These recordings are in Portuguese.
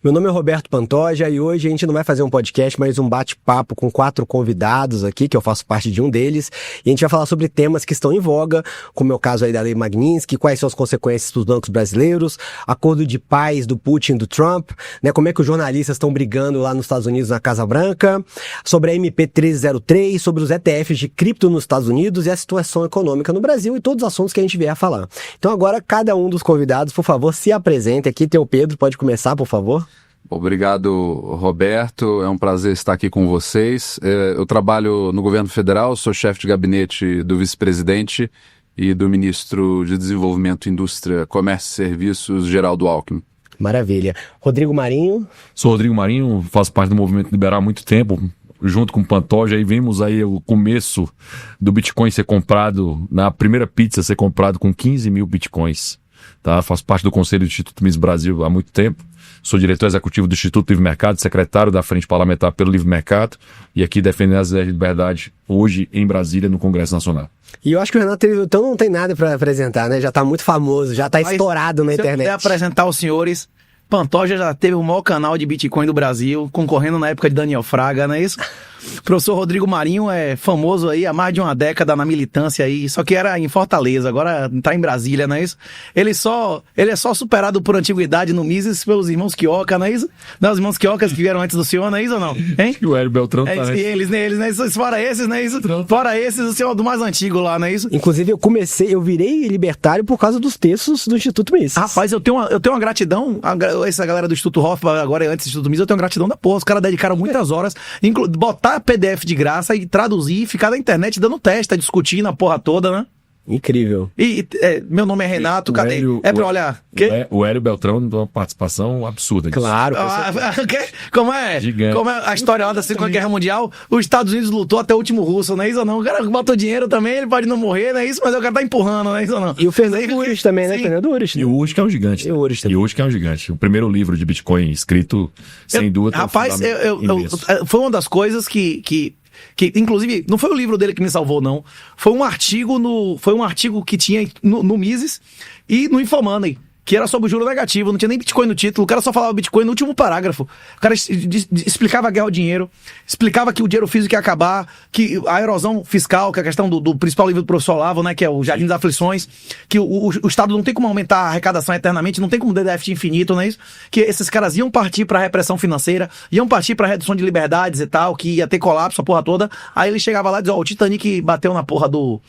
Meu nome é Roberto Pantoja e hoje a gente não vai fazer um podcast, mas um bate-papo com 4 convidados aqui, que eu faço parte de um deles, e a gente vai falar sobre temas que estão em voga, como é o caso aí da Lei Magnitsky, quais são as consequências para os bancos brasileiros, acordo de paz do Putin e do Trump, né, como é que os jornalistas estão brigando lá nos Estados Unidos na Casa Branca, sobre a MP 1303, sobre os ETFs de cripto nos Estados Unidos e a situação econômica no Brasil e todos os assuntos que a gente vier a falar. Então agora cada um dos convidados, por favor, se apresente. Aqui tem o Pedro, pode começar, por favor. Obrigado, Roberto. É um prazer estar aqui com vocês. Eu trabalho no governo federal, sou chefe de gabinete do vice-presidente e do ministro de Desenvolvimento, Indústria, Comércio e Serviços, Geraldo Alckmin. Maravilha. Rodrigo Marinho. Sou Rodrigo Marinho, faço parte do Movimento Liberal há muito tempo, junto com o Pantoja, aí vimos aí o começo do Bitcoin ser comprado, na primeira pizza ser comprado com 15 mil Bitcoins. Tá? Faço parte do Conselho do Instituto Mises Brasil há muito tempo. Sou diretor executivo do Instituto Livre Mercado, secretário da Frente Parlamentar pelo Livre Mercado e aqui defendendo as ideias de liberdade hoje em Brasília, no Congresso Nacional. E eu acho que o Renato então não tem nada para apresentar, né? Já tá muito famoso, já tá estourado na internet. Se eu puder apresentar os senhores, Pantoja já teve o maior canal de Bitcoin do Brasil, concorrendo na época de Daniel Fraga, não é isso? O professor Rodrigo Marinho é famoso aí há mais de uma década na militância aí, só que era em Fortaleza, agora tá em Brasília, não é isso? Ele é só superado por antiguidade no Mises pelos irmãos Quioca, não é isso? Não, os irmãos Quiocas que vieram antes do senhor, não é isso ou não? Hein? E o Hélio Beltrão tá, né? Eles, né? Fora esses, não é isso? Fora esses, o senhor do mais antigo lá, não é isso? Inclusive eu virei libertário por causa dos textos do Instituto Mises. Rapaz, eu tenho uma gratidão, essa galera do Instituto Hoffman, agora antes do Instituto Mises, eu tenho uma gratidão da porra, os caras dedicaram muitas horas, botar PDF de graça e traduzir, ficar na internet dando teste, discutindo a porra toda, né? Incrível. E meu nome é Renato, cadê? Hélio, é pra olhar. O Hélio Beltrão deu uma participação absurda disso. Claro. Como é? Gigante. Como é a história lá da Segunda Guerra Mundial? Os Estados Unidos lutou até o último russo, não é isso ou não? O cara botou dinheiro também, ele pode não morrer, não é isso? Mas o cara tá empurrando, não é isso ou não? E o Fernando Urich também, né? Sim. Fernando Urich. E o Urich é um gigante. E o Urich também. E o Urich é um gigante. O primeiro livro de Bitcoin escrito, sem dúvida. Rapaz, foi uma das coisas que inclusive, não foi o livro dele que me salvou, não. Foi um artigo que tinha no Mises e no Infomoney, que era sobre o juro negativo, não tinha nem Bitcoin no título, o cara só falava Bitcoin no último parágrafo. O cara explicava a guerra ao dinheiro, explicava que o dinheiro físico ia acabar, que a erosão fiscal, que é a questão do principal livro do professor Olavo, né, que é o Jardim das Aflições, que o Estado não tem como aumentar a arrecadação eternamente, não tem como ter déficit infinito, não é isso? Que esses caras iam partir pra repressão financeira, iam partir pra redução de liberdades e tal, que ia ter colapso, a porra toda. Aí ele chegava lá e dizia, o Titanic bateu na porra do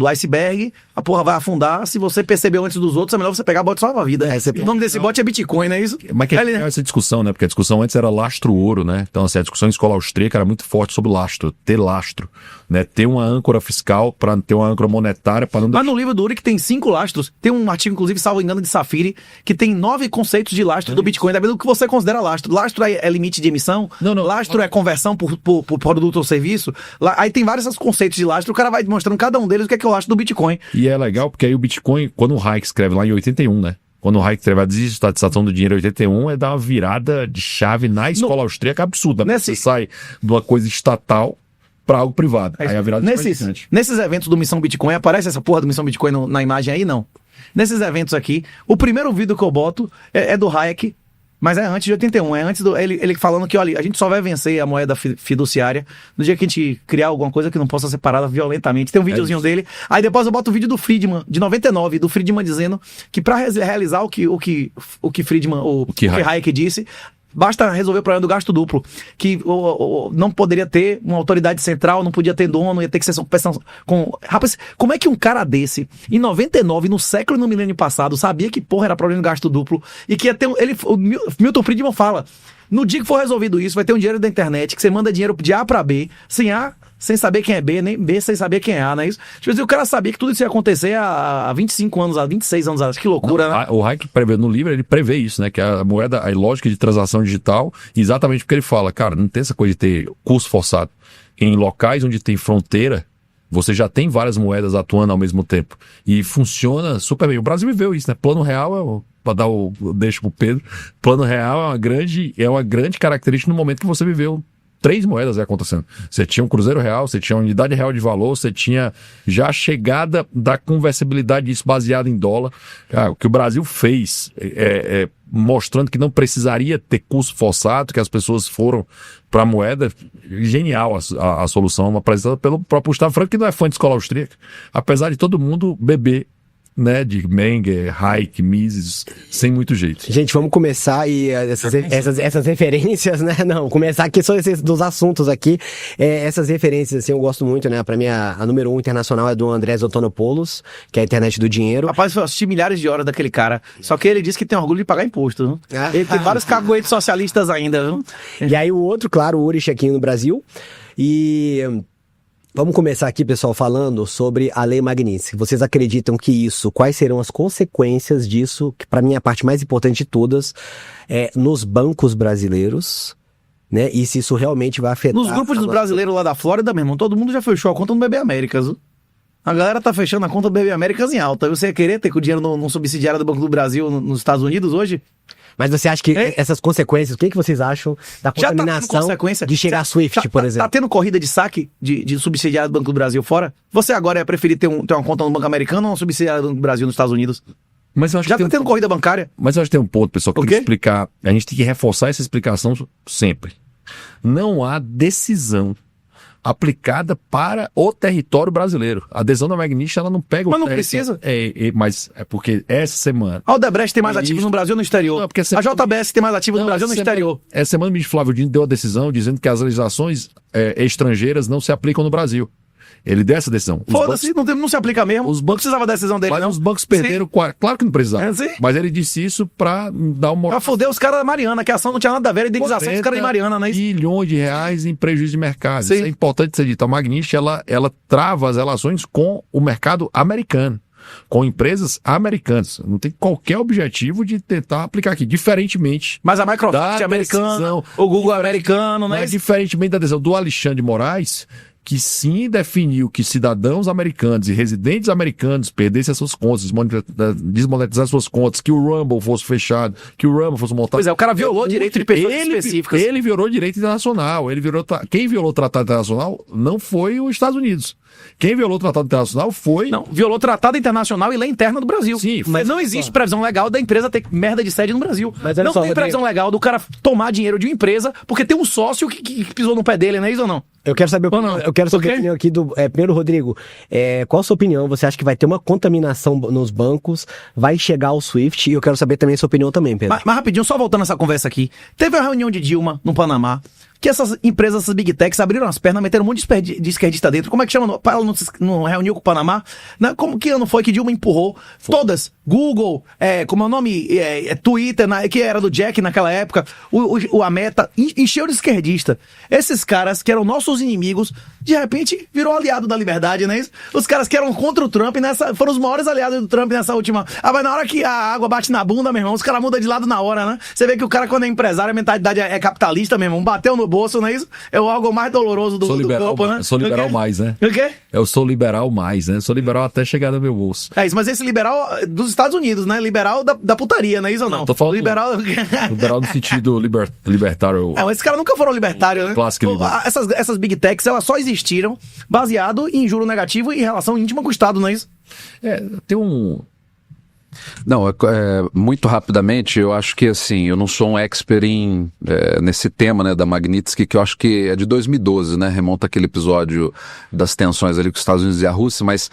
iceberg, a porra vai afundar. Se você percebeu antes dos outros, é melhor você pegar bote salva a vida. O nome desse bote é Bitcoin, não é isso? Mas que é essa discussão, né? Porque a discussão antes era lastro-ouro, né? Então, assim, a discussão em escola austríaca era muito forte sobre lastro, ter lastro, né? Ter uma âncora fiscal para ter uma âncora monetária para não... Mas no livro do Urich tem 5 lastros. Tem um artigo, inclusive, salvo engano, de Safiri, que tem 9 conceitos de lastro do Bitcoin, dependendo do que você considera lastro. Lastro é limite de emissão, não. Lastro é conversão por produto ou serviço. Aí tem vários conceitos de lastro, o cara vai mostrando cada um deles o que é o lastro do Bitcoin. E é legal porque aí o Bitcoin, quando o Hayek escreve lá em 81, né? Quando o Hayek escreve a desestatização do dinheiro em 81, é dar uma virada de chave na escola austríaca absurda. Você sai de uma coisa estatal para algo privado. Aí a virada nesses eventos do Missão Bitcoin, aparece essa porra do Missão Bitcoin na imagem aí? Não. Nesses eventos aqui, o primeiro vídeo que eu boto é do Hayek, mas é antes de 81, é antes ele falando que, olha, a gente só vai vencer a moeda fiduciária no dia que a gente criar alguma coisa que não possa ser parada violentamente. Tem um videozinho dele. Aí depois eu boto o vídeo do Friedman, de 99, do Friedman dizendo que para realizar o que Hayek disse, basta resolver o problema do gasto duplo, que não poderia ter uma autoridade central, não podia ter dono, ia ter que ser Rapaz, como é que um cara desse, em 99, no século e no milênio passado, sabia que porra era problema do gasto duplo e que ia ter o Milton Friedman fala, no dia que for resolvido isso, vai ter um dinheiro da internet, que você manda dinheiro de A para B, sem saber quem é B, nem B sem saber quem é A, não é isso? Tipo assim, o cara sabia que tudo isso ia acontecer há 25 anos, há 26 anos atrás. Que loucura, né? O Hayek prevê no livro, ele prevê isso, né? Que a moeda, a lógica de transação digital, exatamente porque ele fala, cara, não tem essa coisa de ter curso forçado. Em locais onde tem fronteira, você já tem várias moedas atuando ao mesmo tempo. E funciona super bem. O Brasil viveu isso, né? Plano real para dar deixo pro Pedro, plano real é uma grande característica no momento que você viveu 3 moedas acontecendo. Você tinha um cruzeiro real, você tinha uma unidade real de valor, você tinha já a chegada da conversibilidade disso baseado em dólar. O que o Brasil fez, mostrando que não precisaria ter custo forçado, que as pessoas foram para a moeda, genial a solução apresentada pelo próprio Gustavo Franco, que não é fã de escola austríaca, apesar de todo mundo beber, né, de Menger, Hayek, Mises, sem muito jeito. Gente, vamos começar e essas referências, né? Não, começar aqui só dos assuntos aqui. Essas referências, assim, eu gosto muito, né? Pra mim, a número 1 internacional é do Andrés Antonopoulos, que é a internet do dinheiro. Rapaz, eu assisti milhares de horas daquele cara, só que ele disse que tem orgulho de pagar imposto, viu? Ele tem vários caguetes socialistas ainda, viu? E aí o outro, claro, o Urich aqui no Brasil. E... vamos começar aqui, pessoal, falando sobre a Lei Magnitsky. Vocês acreditam que isso, quais serão as consequências disso, que para mim é a parte mais importante de todas, nos bancos brasileiros, né? E se isso realmente vai afetar... Nos grupos dos brasileiros lá da Flórida, meu irmão, todo mundo já fechou a conta no BB Américas, viu? A galera tá fechando a conta do BB Américas em alta. Você ia querer ter com o dinheiro no subsidiário do Banco do Brasil nos Estados Unidos hoje? Mas você acha que essas consequências, o que vocês acham da contaminação de chegar a SWIFT, por exemplo? Tá tendo corrida de saque de subsidiário do Banco do Brasil fora? Você agora ia preferir ter uma conta no Banco Americano ou uma subsidiária do Banco do Brasil nos Estados Unidos? Mas eu acho já tá tendo corrida bancária? Mas eu acho que tem um ponto, pessoal, que tem que explicar. A gente tem que reforçar essa explicação sempre. Não há decisão aplicada para o território brasileiro. A adesão da Magnitsky, ela não pega mas não precisa. Mas é porque essa semana... A Odebrecht tem mais ativos no Brasil ou no exterior? Não, a JBS tem mais ativos no Brasil ou no exterior? Essa semana o ministro Flávio Dino deu a decisão dizendo que as legislações estrangeiras não se aplicam no Brasil. Ele deu essa decisão. Foda-se, não se aplica mesmo. Os bancos, não precisava da decisão dele, mas não. Os bancos perderam... Claro que não precisava. Mas ele disse isso pra dar uma... Pra foder os caras da Mariana, que a ação não tinha nada a ver, a indenização dos caras de Mariana, né? bilhões de reais em prejuízo de mercado. Sim. Isso é importante ser dito. A Magnitsky, ela trava as relações com o mercado americano, com empresas americanas. Não tem qualquer objetivo de tentar aplicar aqui. Diferentemente... Mas a Microsoft é americana, o Google é americano, né? Diferentemente da decisão do Alexandre de Moraes, que sim definiu que cidadãos americanos e residentes americanos perdessem as suas contas, desmonetizassem suas contas, que o Rumble fosse fechado, que o Rumble fosse montado. Pois é, o cara violou direito de pessoas específicas. Ele violou direito internacional. Quem violou o Tratado Internacional não foi os Estados Unidos. Quem violou o Tratado Internacional foi... Não, violou o Tratado Internacional e lei interna do Brasil. Sim, mas não existe previsão legal da empresa ter merda de sede no Brasil. Mas não tem previsão legal do cara tomar dinheiro de uma empresa porque tem um sócio que pisou no pé dele, não é isso ou não? Eu quero saber a opinião aqui do... primeiro, Rodrigo, qual a sua opinião? Você acha que vai ter uma contaminação nos bancos? Vai chegar ao SWIFT? E eu quero saber também a sua opinião também, Pedro. Mas rapidinho, só voltando essa conversa aqui. Teve uma reunião de Dilma no Panamá, que essas empresas, essas big techs, abriram as pernas, meteram um monte de esquerdista dentro. Como é que chama? Ela não reuniu com o Panamá? Que ano foi que Dilma empurrou? Todas. Google, como é o nome? Twitter, que era do Jack naquela época. A Meta, encheu de esquerdista. Esses caras que eram nossos inimigos, de repente virou aliado da liberdade, não é isso? Os caras que eram contra o Trump, foram os maiores aliados do Trump nessa última... mas na hora que a água bate na bunda, meu irmão, os caras mudam de lado na hora, né? Você vê que o cara, quando é empresário, a mentalidade é capitalista, meu irmão. Bateu no bolso, não é isso? É o algo mais doloroso do corpo, né? Sou liberal mais, né? O quê? Eu sou liberal mais, né? Sou liberal até chegar no meu bolso. É isso, mas esse liberal dos Estados Unidos, né? Liberal da putaria, não é isso ou não? Tô falando liberal no sentido libertário. Mas esses caras nunca foram libertários, né? Clássico liberal. Essas big techs, elas só existiram baseado em juro negativo e relação íntima com o Estado, não é isso? Tem um... Não, muito rapidamente, eu acho que assim, eu não sou um expert nesse tema, né, da Magnitsky, que eu acho que é de 2012, né, remonta aquele episódio das tensões ali com os Estados Unidos e a Rússia, mas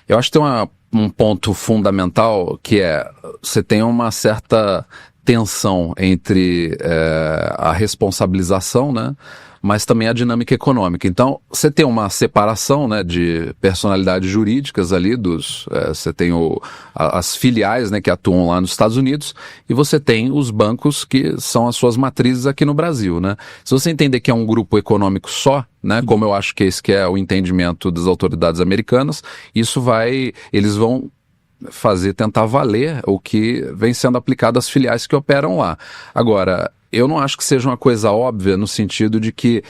eu acho que tem um ponto fundamental que você tem uma certa tensão entre a responsabilização, né, mas também a dinâmica econômica. Então, você tem uma separação, né, de personalidades jurídicas ali, você tem as filiais, né, que atuam lá nos Estados Unidos, e você tem os bancos que são as suas matrizes aqui no Brasil, né. Se você entender que é um grupo econômico só, né, como eu acho que esse que é o entendimento das autoridades americanas, eles vão tentar valer o que vem sendo aplicado às filiais que operam lá. Agora, eu não acho que seja uma coisa óbvia no sentido de que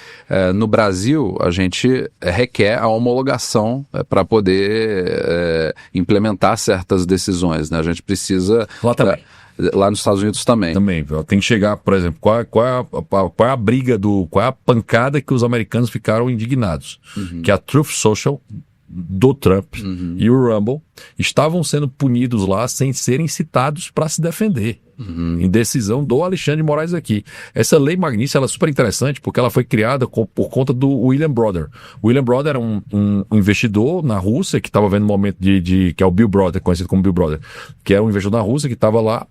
no Brasil a gente requer a homologação para poder implementar certas decisões, né? A gente precisa... Lá também. lá nos Estados Unidos também. Também, tem que chegar, por exemplo, qual é a briga qual é a pancada que os americanos ficaram indignados? Que a Truth Social do Trump e o Rumble estavam sendo punidos lá sem serem citados para se defender. Em decisão do Alexandre de Moraes aqui. Essa lei Magnitsky, ela é super interessante porque ela foi criada por conta do William Brother. O William Brother era um investidor na Rússia que estava vendo um momento que é o Bill Brother, conhecido como Bill Brother, que era um investidor na Rússia que estava lá.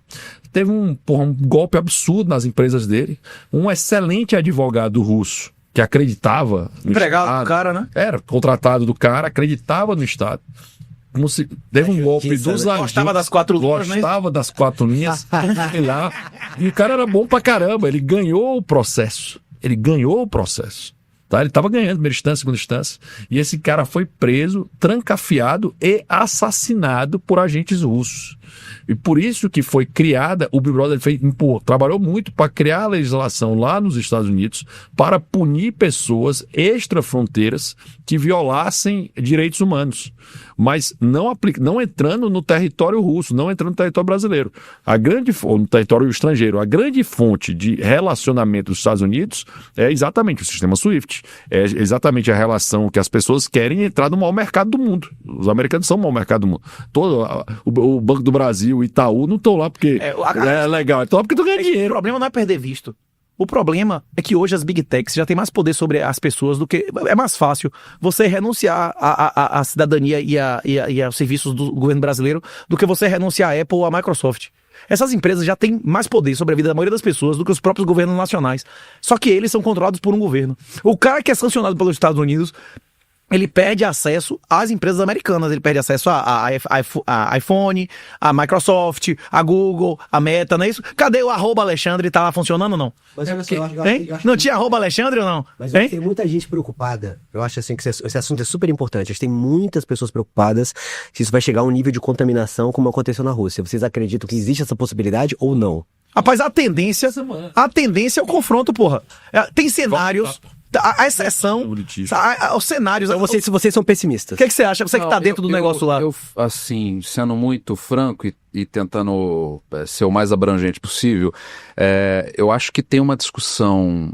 Teve um golpe absurdo nas empresas dele. Um excelente advogado russo que acreditava no empregado Estado, do cara, né? Era contratado do cara, acreditava no Estado. Como se teve um golpe dos agentes. Gostava das 4 linhas. Gostava das 4 linhas. Lá, e o cara era bom pra caramba. Ele ganhou o processo. Tá? Ele estava ganhando primeira instância, segunda instância. E esse cara foi preso, trancafiado e assassinado por agentes russos. E por isso que foi criada, o Big Brother trabalhou muito para criar a legislação lá nos Estados Unidos para punir pessoas extra-fronteiras que violassem direitos humanos, mas não entrando no território russo, não entrando no território brasileiro. Ou no território estrangeiro. A grande fonte de relacionamento dos Estados Unidos é exatamente o sistema SWIFT. É exatamente a relação que as pessoas querem entrar no maior mercado do mundo. Os americanos são o maior mercado do mundo. O Banco do Brasil, o Itaú, não estão lá porque é legal. Estão lá porque estão ganhando dinheiro. O problema não é perder visto. O problema é que hoje as Big Techs já têm mais poder sobre as pessoas do que... É mais fácil você renunciar à cidadania e aos serviços do governo brasileiro do que você renunciar à Apple ou à Microsoft. Essas empresas já têm mais poder sobre a vida da maioria das pessoas do que os próprios governos nacionais. Só que eles são controlados por um governo. O cara que é sancionado pelos Estados Unidos, ele perde acesso às empresas americanas, ele perde acesso a iPhone, a Microsoft, a Google, a Meta, não é isso? Cadê o @Alexandre? Tá lá funcionando ou não? Mas eu acho não tinha @Alexandre ou não? Mas tem muita gente preocupada. Eu acho assim que esse assunto é super importante. Acho que tem muitas pessoas preocupadas se isso vai chegar a um nível de contaminação como aconteceu na Rússia. Vocês acreditam que existe essa possibilidade ou não? Rapaz, a tendência é o confronto, porra. Tem cenários... A exceção, os cenários... Então vocês são pessimistas. O que você acha? Você que tá dentro do negócio lá. Eu, assim, sendo muito franco e tentando ser o mais abrangente possível, eu acho que tem uma discussão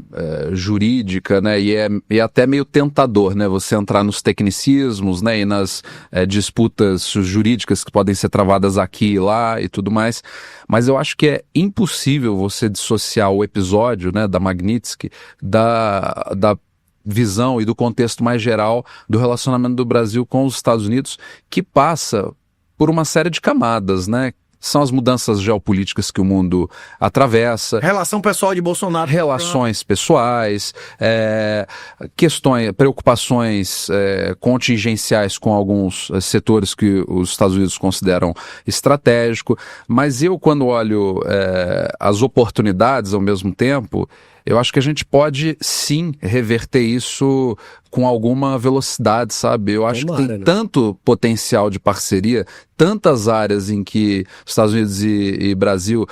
jurídica, né, e é até meio tentador, né, você entrar nos tecnicismos, né, e nas disputas jurídicas que podem ser travadas aqui e lá e tudo mais, mas eu acho que é impossível você dissociar o episódio, né, da Magnitsky da visão e do contexto mais geral do relacionamento do Brasil com os Estados Unidos, que passa por uma série de camadas, né? São as mudanças geopolíticas que o mundo atravessa. Relação pessoal de Bolsonaro. Relações pessoais, questões, preocupações contingenciais com alguns setores que os Estados Unidos consideram estratégico. Mas eu, quando olho as oportunidades ao mesmo tempo, eu acho que a gente pode, sim, reverter isso com alguma velocidade, sabe? Eu acho que tem tanto potencial de parceria, tantas áreas em que Estados Unidos e Brasil,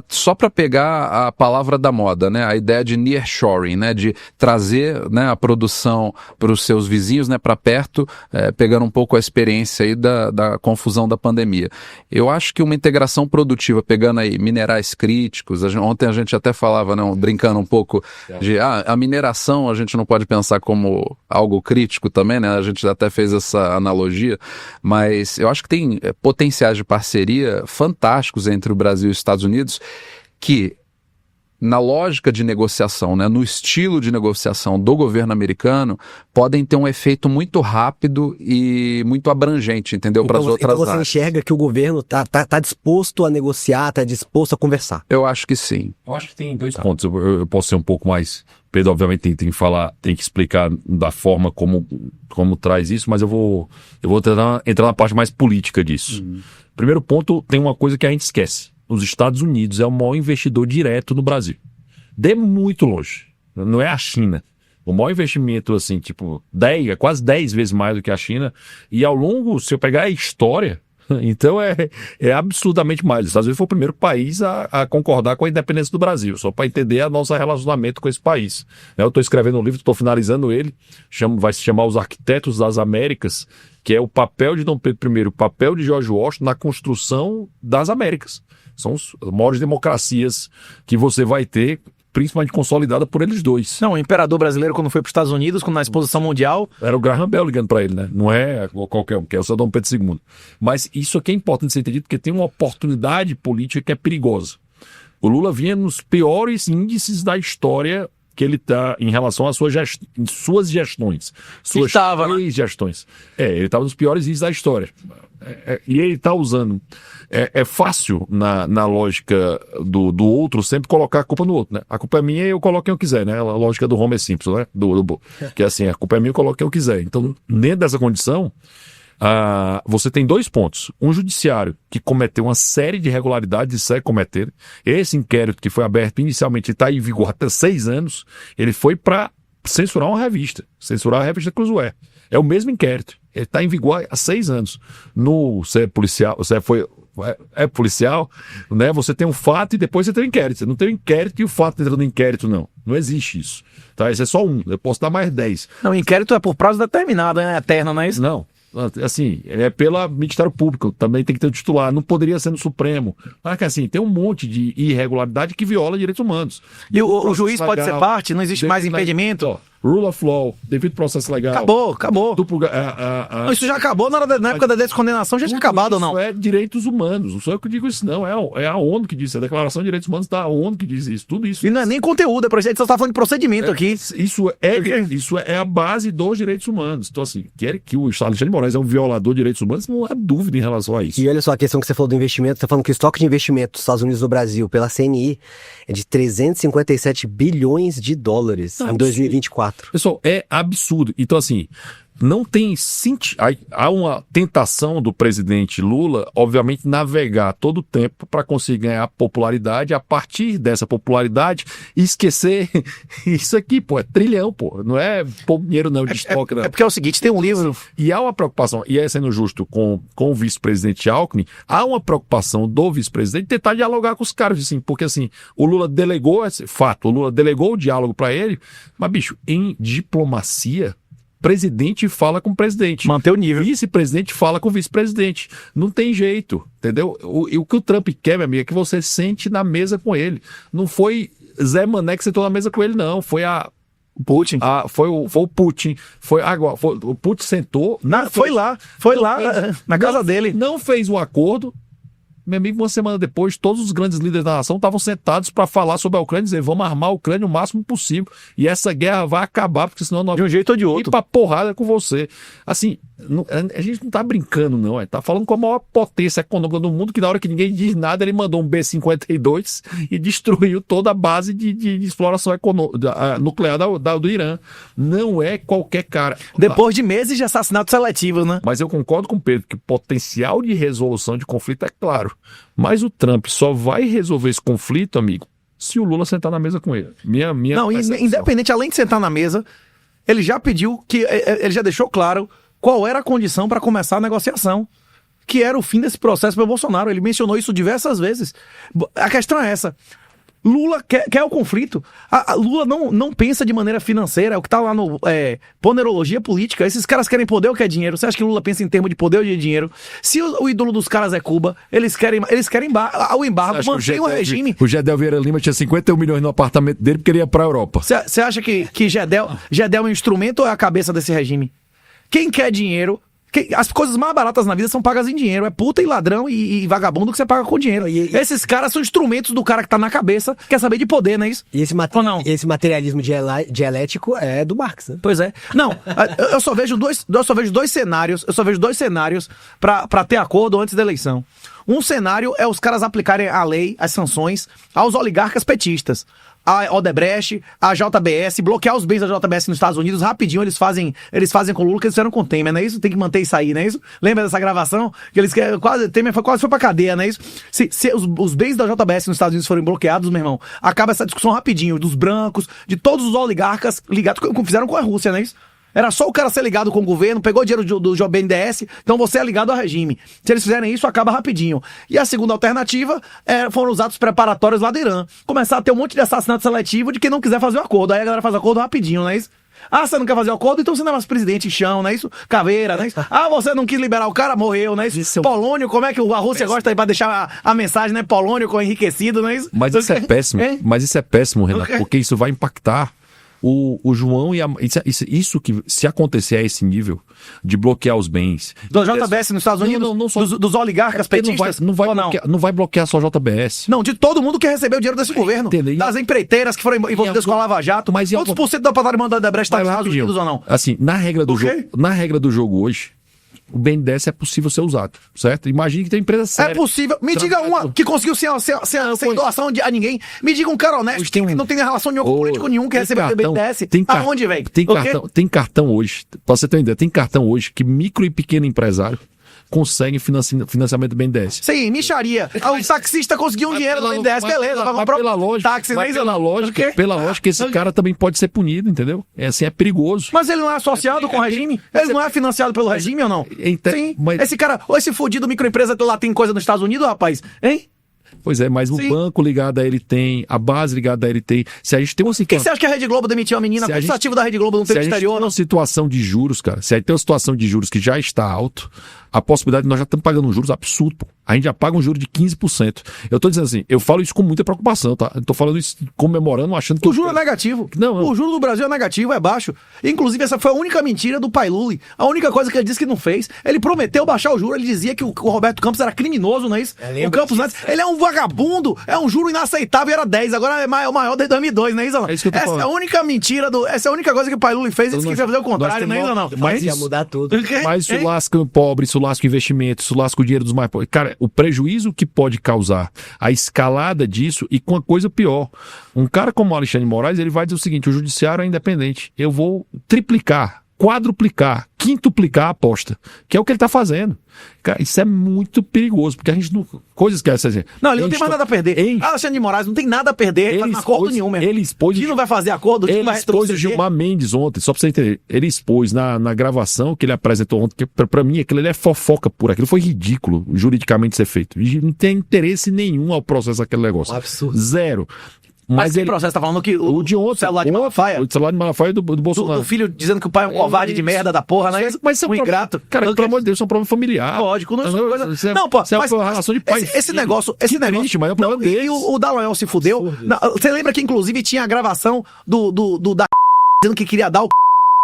só para pegar a palavra da moda, né? A ideia de nearshoring, né? De trazer, né, a produção para os seus vizinhos, né, para perto, pegando um pouco a experiência aí da confusão da pandemia. Eu acho que uma integração produtiva, pegando aí minerais críticos, ontem a gente até falava, não, brincando um pouco, de a mineração a gente não pode pensar como algo crítico também, né? A gente até fez essa analogia, mas eu acho que tem potenciais de parceria fantásticos entre o Brasil e os Estados Unidos que, na lógica de negociação, né, no estilo de negociação do governo americano, podem ter um efeito muito rápido e muito abrangente, entendeu? Para as outras áreas. Então você enxerga que o governo tá disposto a negociar, tá disposto a conversar? Eu acho que sim. Eu acho que tem 2 pontos. Eu posso ser um pouco mais... Pedro, obviamente, tem que falar, tem que explicar da forma como traz isso, mas eu vou entrar na parte mais política disso. Primeiro ponto, tem uma coisa que a gente esquece. Os Estados Unidos é o maior investidor direto no Brasil. De muito longe. Não é a China. O maior investimento, assim, tipo, quase 10 vezes mais do que a China. E ao longo, se eu pegar a história, então é absurdamente mais. Os Estados Unidos foi o primeiro país a concordar com a independência do Brasil, só para entender o nosso relacionamento com esse país. Eu estou escrevendo um livro, estou finalizando ele, vai se chamar Os Arquitetos das Américas, que é o papel de Dom Pedro I, o papel de George Washington na construção das Américas. São as maiores democracias que você vai ter, principalmente consolidada por eles dois. Não, o imperador brasileiro, quando foi para os Estados Unidos, na exposição mundial... Era o Graham Bell ligando para ele, né? Não é qualquer um, que é o seu Dom Pedro II. Mas isso aqui é importante ser entendido, porque tem uma oportunidade política que é perigosa. O Lula vinha nos piores índices da história que ele está em relação às suas gestões. Suas três gestões. Ele estava nos piores índices da história. E ele está usando. É fácil, na lógica do outro, sempre colocar a culpa no outro, né? A culpa é minha e eu coloco quem eu quiser, né? A lógica do Homer Simpson, né? Que é assim, a culpa é minha e eu coloco quem eu quiser. Então, dentro dessa condição, você tem 2 pontos. Um judiciário que cometeu uma série de irregularidades e segue cometendo. Esse inquérito que foi aberto inicialmente está em vigor até 6 anos. Ele foi para censurar uma revista. Censurar a revista Cruzoé. É o mesmo inquérito. Ele está em vigor há 6 anos. Você é policial, é policial, né? Você tem um fato e depois você tem um inquérito. Você não tem um inquérito e o fato entra no inquérito, não. Não existe isso. Tá? Esse é só um. Eu posso dar mais 10. Não, o inquérito é por prazo determinado, é eterno, não é isso? Não. Assim, é pelo Ministério Público, também tem que ter um titular, não poderia ser no Supremo. Mas que assim, tem um monte de irregularidade que viola direitos humanos. E o juiz pode ser parte? Não existe mais impedimento? Rule of law, devido processo legal. Acabou. Não, isso já acabou na época da descondenação, já tinha acabado ou não? Isso é direitos humanos, não sou eu que digo isso não, é a ONU que diz, a Declaração de Direitos Humanos da ONU que diz isso, tudo isso. E não é nem conteúdo, é procedimento, você está falando de procedimento aqui. Isso é a base dos direitos humanos. Então assim, que o Alexandre de Moraes é um violador de direitos humanos, não há dúvida em relação a isso. E olha só a questão que você falou do investimento, você está falando que o estoque de investimento dos Estados Unidos no Brasil, pela CNI, é de 357 bilhões de dólares em 2024. Pessoal, é absurdo. Então, assim, não tem sentido. Há uma tentação do presidente Lula, obviamente, navegar todo o tempo para conseguir ganhar popularidade, a partir dessa popularidade, e esquecer isso aqui, pô, é trilhão, pô. Não é dinheiro não, de estoque, não. É porque é o seguinte, tem um livro... E há uma preocupação, e aí sendo justo com o vice-presidente Alckmin, há uma preocupação do vice-presidente tentar dialogar com os caras, assim, porque assim, o Lula delegou esse fato, o Lula delegou o diálogo para ele, mas, bicho, em diplomacia, presidente fala com o presidente. Manter o nível. Vice-presidente fala com o vice-presidente. Não tem jeito, entendeu? O que o Trump quer, meu amigo, é que você sente na mesa com ele. Não foi Zé Mané que sentou na mesa com ele, não. Foi Putin. Foi o Putin. O Putin sentou. Foi lá na casa dele. Não fez um acordo. Meu amigo, uma semana depois, todos os grandes líderes da nação estavam sentados para falar sobre a Ucrânia e dizer, vamos armar a Ucrânia o máximo possível e essa guerra vai acabar, porque senão nós de um jeito ou de outro. Ir pra porrada com você. Assim, a gente não tá brincando, não. Tá falando com a maior potência econômica do mundo, que na hora que ninguém diz nada, ele mandou um B-52 e destruiu toda a base de exploração nuclear do Irã. Não é qualquer cara. Depois de meses de assassinatos seletivos, né? Mas eu concordo com o Pedro que o potencial de resolução de conflito é claro. Mas o Trump só vai resolver esse conflito, amigo, se o Lula sentar na mesa com ele. Não, independente, além de sentar na mesa, ele já pediu, ele já deixou claro qual era a condição para começar a negociação, que era o fim desse processo para o Bolsonaro. Ele mencionou isso diversas vezes. A questão é essa. Lula quer o conflito. Lula não pensa de maneira financeira, é o que está lá no ponerologia política. Esses caras querem poder ou quer dinheiro? Você acha que Lula pensa em termos de poder ou de dinheiro? Se o ídolo dos caras é Cuba, eles querem o embargo, mantém o regime. O Gedel Vieira Lima tinha 51 milhões no apartamento dele porque ele ia para a Europa. Você acha que Gedel é um instrumento ou é a cabeça desse regime? Quem quer dinheiro... As coisas mais baratas na vida são pagas em dinheiro. É puta e ladrão e vagabundo que você paga com dinheiro. Esses caras são instrumentos do cara que tá na cabeça, quer saber de poder, não é isso? E esse materialismo dialético é do Marx, né? Pois é. Não, eu só vejo dois cenários. Eu só vejo dois cenários pra ter acordo antes da eleição. Um cenário é os caras aplicarem a lei, as sanções, aos oligarcas petistas. A Odebrecht, a JBS, bloquear os bens da JBS nos Estados Unidos, rapidinho eles fazem com o Lula, que eles fizeram com o Temer, não é isso? Tem que manter isso aí, não é isso? Lembra dessa gravação? Que eles Temer quase foi pra cadeia, não é isso? Se os bens da JBS nos Estados Unidos forem bloqueados, meu irmão, acaba essa discussão rapidinho, dos brancos, de todos os oligarcas ligados, como fizeram com a Rússia, não é isso? Era só o cara ser ligado com o governo, pegou dinheiro do BNDES, então você é ligado ao regime. Se eles fizerem isso, acaba rapidinho. E a segunda alternativa foram os atos preparatórios lá do Irã. Começar a ter um monte de assassinato seletivo de quem não quiser fazer o acordo. Aí a galera faz o acordo rapidinho, não é isso? Ah, você não quer fazer o acordo, então você não é mais presidente, chão, não é isso? Caveira, não é isso? Ah, você não quis liberar o cara, morreu, não é isso? Polônio, como é que a Rússia gosta aí pra deixar a mensagem, né? Polônio com enriquecido, não é isso? Mas isso é péssimo. Mas isso é péssimo, Renato, porque isso vai impactar o João e isso que, se acontecer a esse nível de bloquear os bens. Do JBS nos Estados Unidos? Não só, dos oligarcas petistas? Não vai bloquear só o JBS. Não, de todo mundo que recebeu o dinheiro desse governo. Entendeu? Das empreiteiras que foram envolvidas com a Lava Jato. Mas quantos por cento da patrimônio da Odebrecht está nos Estados Unidos ou não? Assim, na regra do jogo hoje, o BNDES é possível ser usado, certo? Imagine que tem empresa séria. É possível. Me diga uma que conseguiu sem doação a ninguém. Me diga um cara honesto que não tem relação nenhuma com político nenhum que recebeu o BNDES. Aonde, velho? Tem cartão hoje, pra você ter uma ideia, tem cartão hoje que micro e pequeno empresário conseguem financiamento do BNDES. Sim, micharia. O taxista conseguiu um dinheiro do BNDES, beleza. Vai comprar um táxi. Pela lógica, esse cara também pode ser punido, entendeu? É perigoso. Mas ele não é associado com o regime? Ele não é financiado pelo regime ou não? Sim. Esse cara, ou esse fudido microempresa lá tem coisa nos Estados Unidos, rapaz? Hein? Pois é, mas o banco ligado a ele tem, a base ligada a ele tem. Se a gente tem uma situação... Por que você acha que a Rede Globo demitiu a menina? Qual o ativo da Rede Globo não teve exterior? Se a gente tem uma situação de juros, cara, se a gente tem uma situação de juros que já está alto, a possibilidade de nós já estamos pagando um juros absurdo, pô. A gente já paga um juro de 15%. Eu tô dizendo assim, eu falo isso com muita preocupação, tá? Eu tô falando isso comemorando, achando que... O juro é negativo. Não. O juro do Brasil é negativo, é baixo. Inclusive, essa foi a única mentira do pai Lula. A única coisa que ele disse que não fez. Ele prometeu baixar o juro, ele dizia que o Roberto Campos era criminoso, não é isso? O Campos Neto, ele é um vagabundo, é um juro inaceitável e era 10, agora é o maior desde 2002, não é isso? Não? É isso que eu tô falando. É a única mentira, essa é a única coisa que o pai Lula fez, ele quis fazer o contrário, não é isso? Não. Mas ia mudar tudo. Mas isso lasca o pobre, isso lasca o investimento, isso lasca o dinheiro dos mais pobres. Cara, o prejuízo que pode causar a escalada disso e com a coisa pior. Um cara como o Alexandre de Moraes, ele vai dizer o seguinte, o judiciário é independente, eu vou triplicar, quadruplicar, quintuplicar a aposta, que é o que ele está fazendo. Cara, isso é muito perigoso, porque a gente não... Coisas que essa... Não, ele não tem mais nada a perder. Alexandre de Moraes não tem nada a perder, ele faz acordo nenhum mesmo. Ele expôs... Ele não vai fazer acordo, ele expôs o Gilmar Mendes ontem, só pra você entender. Ele expôs na gravação que ele apresentou ontem, que pra mim aquilo ali é fofoca pura, aquilo foi ridículo, juridicamente ser feito. Não tem interesse nenhum ao processo daquele negócio. Um absurdo. Zero. Mas ele... processo tá falando que o de ontem, celular de Malafaia. O celular de Malafaia do Bolsonaro. Do filho dizendo que o pai é um covarde de merda da porra, né? Mas é um ingrato. Cara, pelo amor de Deus, isso é um problema familiar. Lógico, não é coisa... Não, pô, mas é uma relação de pai. Esse negócio... Triste, mas é um problema dele. E o Dallagnol se fudeu. Você lembra que, inclusive, tinha a gravação da dizendo que queria dar o...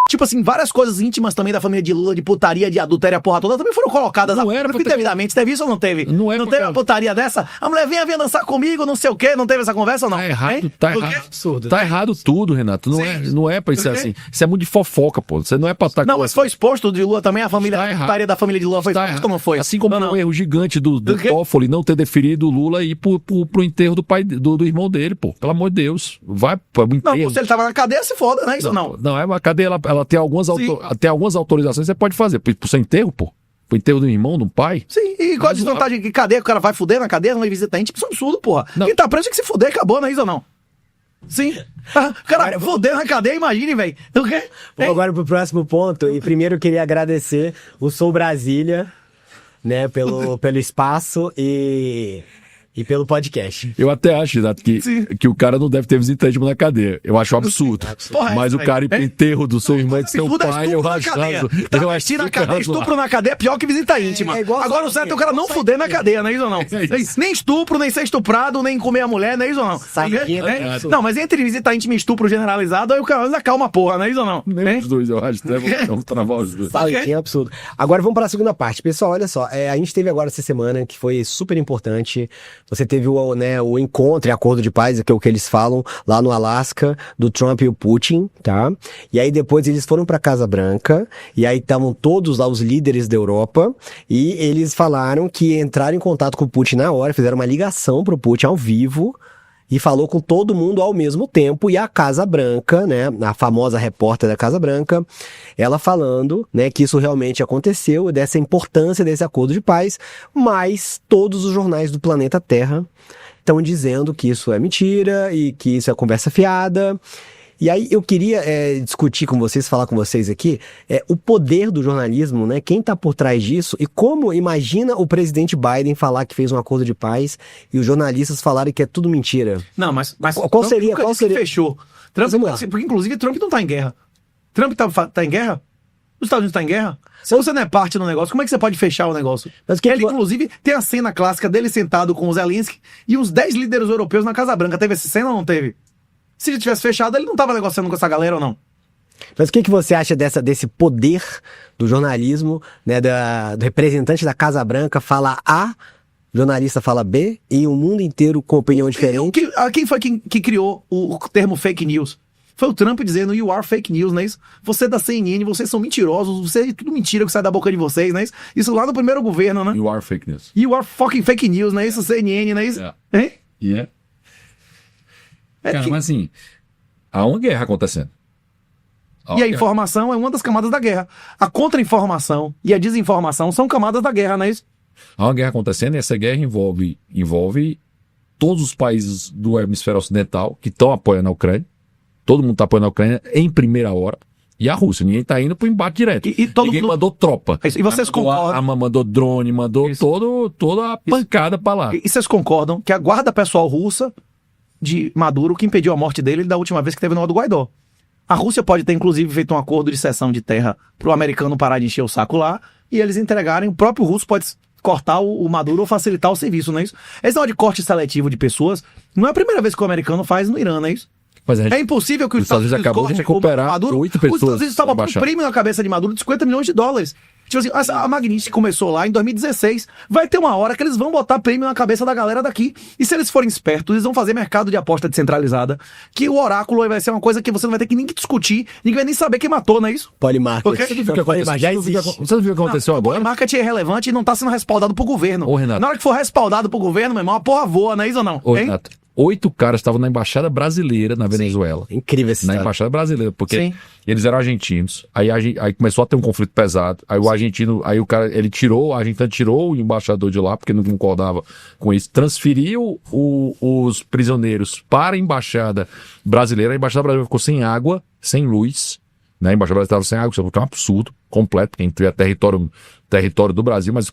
Tipo assim, várias coisas íntimas também da família de Lula, de putaria, de adultério, a porra toda, também foram colocadas devidamente. Teve isso ou não teve? Não teve uma putaria dessa? A mulher vinha dançar comigo, não sei o quê, não teve essa conversa ou não? Tá errado, tá errado. Absurdo. Tá errado tudo, Renato. Não é pra ser assim. Isso é muito de fofoca, pô. Você não é pra estar... Não, mas foi exposto de Lula também, a putaria da família de Lula foi exposta ou não foi? Assim como um erro gigante do Toffoli não ter deferido o Lula e ir pro enterro do pai, do irmão dele, pô. Pelo amor de Deus. Vai pro enterro. Não, se ele tava na cadeia, se foda, né? Isso não. Não, a cadeia, ela tem até algumas autorizações você pode fazer. Pro seu enterro, pô. Pro enterro do irmão, do pai. Sim, e qual a desvantagem? Que cadeia o cara vai fuder na cadeia, não vai visitar íntima? Isso é um absurdo, porra. Não. Quem tá preso tem que se fuder, acabou, não é isso ou não? Sim. O cara fuder na cadeia, imagine, velho. O quê? Vamos agora pro próximo ponto. E primeiro eu queria agradecer o Sou Brasília, né, pelo espaço e pelo podcast. Eu até acho, Renato, que o cara não deve ter visitante na cadeia. Eu acho absurdo. Porra, mas o cara ir pro enterro do seu irmão e do seu pai, eu acho estupro na cadeia é pior que visita íntima. Agora o certo é o cara não fuder na cadeia, não é isso ou não? Nem estupro, nem ser estuprado, nem comer a mulher, não é isso ou não? Não, mas entre visita íntima e estupro generalizado, aí o cara anda calma, porra, não é isso ou não? Nem os dois, eu acho. Vamos travar os dois. É absurdo. Agora vamos para a segunda parte. Pessoal, olha só. A gente teve agora essa semana que foi super importante. Você teve o encontro e acordo de paz, que é o que eles falam, lá no Alasca, do Trump e o Putin, tá? E aí depois eles foram pra Casa Branca, e aí estavam todos lá os líderes da Europa, e eles falaram que entraram em contato com o Putin na hora, fizeram uma ligação pro Putin ao vivo, e falou com todo mundo ao mesmo tempo, e a Casa Branca, né, a famosa repórter da Casa Branca, ela falando, né, que isso realmente aconteceu, dessa importância desse acordo de paz, mas todos os jornais do planeta Terra estão dizendo que isso é mentira e que isso é conversa fiada. E aí eu queria discutir com vocês, falar com vocês aqui, o poder do jornalismo, né? Quem tá por trás disso e como imagina o presidente Biden falar que fez um acordo de paz e os jornalistas falarem que é tudo mentira. Não, mas qual seria? Que fechou. Trump, porque inclusive Trump não tá em guerra. Trump tá em guerra? Os Estados Unidos tá em guerra? Se você não é parte do negócio, como é que você pode fechar o negócio? Mas Ele, inclusive, tem a cena clássica dele sentado com o Zelensky e uns 10 líderes europeus na Casa Branca. Teve essa cena ou não teve? Se ele tivesse fechado, ele não tava negociando com essa galera ou não? Mas o que você acha desse poder do jornalismo, né, do representante da Casa Branca fala A, jornalista fala B, e o mundo inteiro com opinião diferente? Quem foi que criou o termo fake news? Foi o Trump dizendo, you are fake news, não é isso? Você é da CNN, vocês são mentirosos, você é tudo mentira que sai da boca de vocês, não é isso? Isso lá no primeiro governo, né? You are fake news. You are fucking fake news, não é isso? CNN, não é isso? Yeah. Hein? Yeah. Cara, mas assim, há uma guerra acontecendo. E a informação é uma das camadas da guerra. A contra-informação e a desinformação são camadas da guerra, não é isso? Há uma guerra acontecendo e essa guerra envolve todos os países do hemisfério ocidental que estão apoiando a Ucrânia. Todo mundo está apoiando a Ucrânia em primeira hora. E a Rússia, ninguém está indo para o embate direto. Ninguém mandou tropa. E vocês concordam? Mandou drone, mandou toda a pancada para lá. E vocês concordam que a guarda pessoal russa de Maduro que impediu a morte dele da última vez que teve no do Guaidó? A Rússia pode ter, inclusive, feito um acordo de cessão de terra pro americano parar de encher o saco lá e eles entregarem. O próprio russo pode cortar o Maduro ou facilitar o serviço, não é isso? Esse negócio de corte seletivo de pessoas não é a primeira vez que o americano faz no Irã, não é isso? Mas é impossível que os Estados Unidos acabou de recuperar Maduro, 8 pessoas. Os Estados Unidos estavam botando um prêmio na cabeça de Maduro de $50 milhões. Tipo assim, a Magnitsky começou lá em 2016. Vai ter uma hora que eles vão botar prêmio na cabeça da galera daqui. E se eles forem espertos, eles vão fazer mercado de aposta descentralizada. Que o oráculo vai ser uma coisa que você não vai ter que nem discutir. Ninguém vai nem saber quem matou, não é isso? Polymarket. Porque Você não viu o que aconteceu agora? O marketing é relevante e não tá sendo respaldado pro governo. Ô, Renato. Na hora que for respaldado pro governo, meu irmão, a porra voa, não é isso ou não? Ô, Renato, 8 caras estavam na embaixada brasileira na Venezuela. Sim. Incrível esse Na embaixada brasileira, porque eles eram argentinos. Aí começou a ter um conflito pesado. Aí o argentino, aí o cara, a Argentina tirou o embaixador de lá, porque não concordava com isso. Transferiu os prisioneiros para a embaixada brasileira. A embaixada brasileira ficou sem água, sem luz. Né? A embaixada brasileira estava sem água, isso é um absurdo completo, quem tiver território do Brasil, mas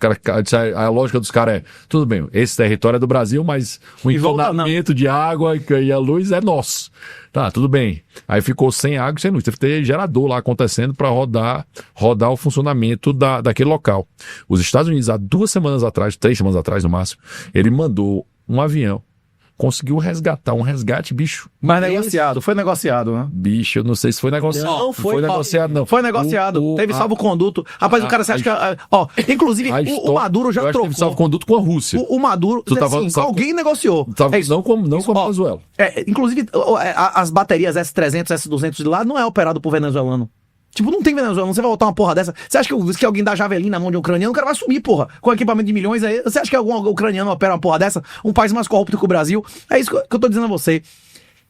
a lógica dos caras é, tudo bem, esse território é do Brasil, mas o encanamento de água e a luz é nosso. Tá, tudo bem. Aí ficou sem água e sem luz. Teve que ter gerador lá acontecendo para rodar o funcionamento daquele local. Os Estados Unidos, há 3 semanas atrás no máximo, ele mandou um avião, conseguiu resgatar um resgate, bicho. Mas foi negociado, né? Bicho, eu não sei se foi negociado. Não, foi negociado, não. Foi negociado. Teve salvo-conduto. Rapaz, o cara, você acha que... inclusive, o Maduro já trocou. Teve salvo-conduto com a Rússia. O Maduro... alguém negociou. Não com a Venezuela. Inclusive, as baterias S-300, S-200 de lá não é operado por venezuelano. Tipo, não tem venezuelano, você vai botar uma porra dessa. Você acha que alguém dá javelin na mão de um ucraniano, o cara vai sumir, porra, com equipamento de milhões aí. Você acha que algum ucraniano opera uma porra dessa? Um país mais corrupto que o Brasil? É isso que eu tô dizendo a você.